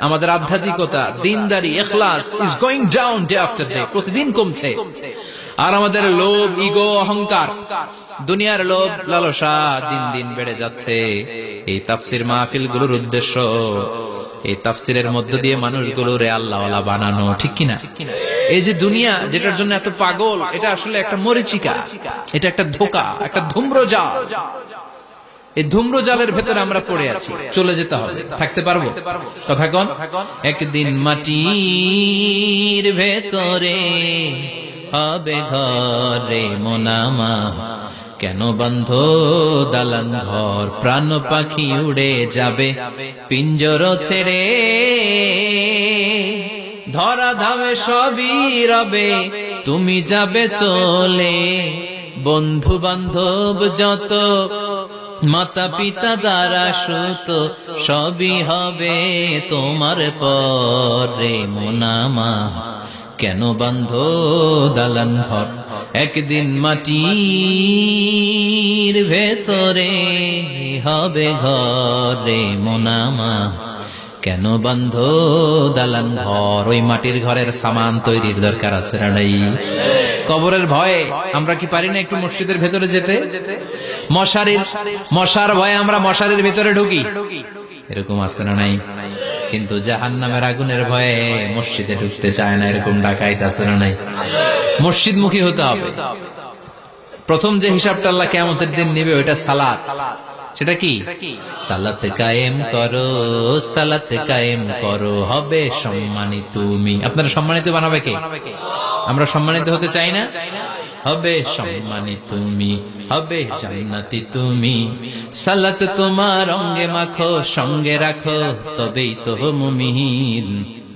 আমাদের আধ্যাত্মিকতা, দিনদারি, ইখলাস is going down day after day, প্রতিদিন কমছে। আর আমাদের লোভ, ইগো, অহংকার, দুনিয়ার লোভ, লালসা দিন দিন বেড়ে যাচ্ছে। এই তাফসির মাহফিলগুলোর উদ্দেশ্য এই তাফসিরের মধ্য দিয়ে মানুষগুলোরে আল্লাহওয়ালা বানানো, ঠিক কিনা? এই যে দুনিয়া যেটার জন্য এত পাগল, এটা আসলে একটা মরিচিকা, এটা একটা ধোঁকা, একটা ধূম্রজাল। এই ধূম্রজালের ভেতরে আমরা পড়ে আছি, চলে যেতে হবে। থাকতে পারবো? কথা কন। একদিন মাটির ভেতরে হবে ঘরে মোনামা, কেন বন্ধ দালান ঘর, প্রাণ পাখি উড়ে যাবে পিঞ্জর ছেড়ে, ধরা ধামে সবই রবে, তুমি যাবে চলে, বন্ধু বান্ধব যত, মাতা পিতা দ্বারা সুত, সবই হবে তোমার পরে মোনামা, কেন বন্ধ দালান ঘর, একদিন মাটির ভেতরে হবে ঘরে মোনামা, কেন বন্ধ দালান ঘর। ওই মাটির ঘরের সামান তৈরির দরকার আছে না নাই? কবরের ভয়ে আমরা কি পারি না একটু মসজিদের ভেতরে যেতে? মশার ভয়ে আমরা মশারির ভেতরে ঢুকি, এরকম আছে না নাই? কিন্তু জাহান্নামের আগুনের ভয়ে মসজিদে ঢুকতে চায় না, এরকম ডাকাইত আছে না নাই? মসজিদ মুখী হতে হবে। প্রথম যে হিসাবটা আল্লাহ কিয়ামতের দিন নিবে ওইটা সালাত। সেটা কি? সালাত কায়েম করো, সালাত কায়েম করো, হবে সম্মানিত তুমি। আপনারা সম্মানিত বানাবে কে? আমরা সম্মানিত হতে চাই না? হবে সম্মানিত তুমি, হবে জান্নাতি তুমি, সালাত তোমার অঙ্গে মাখো, সঙ্গে রাখো, তবেই তো মুমিন।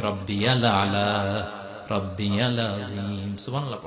রব্বিয়াল আলা, রব্বিয়াল আযীম। সুবহানাল্লাহ।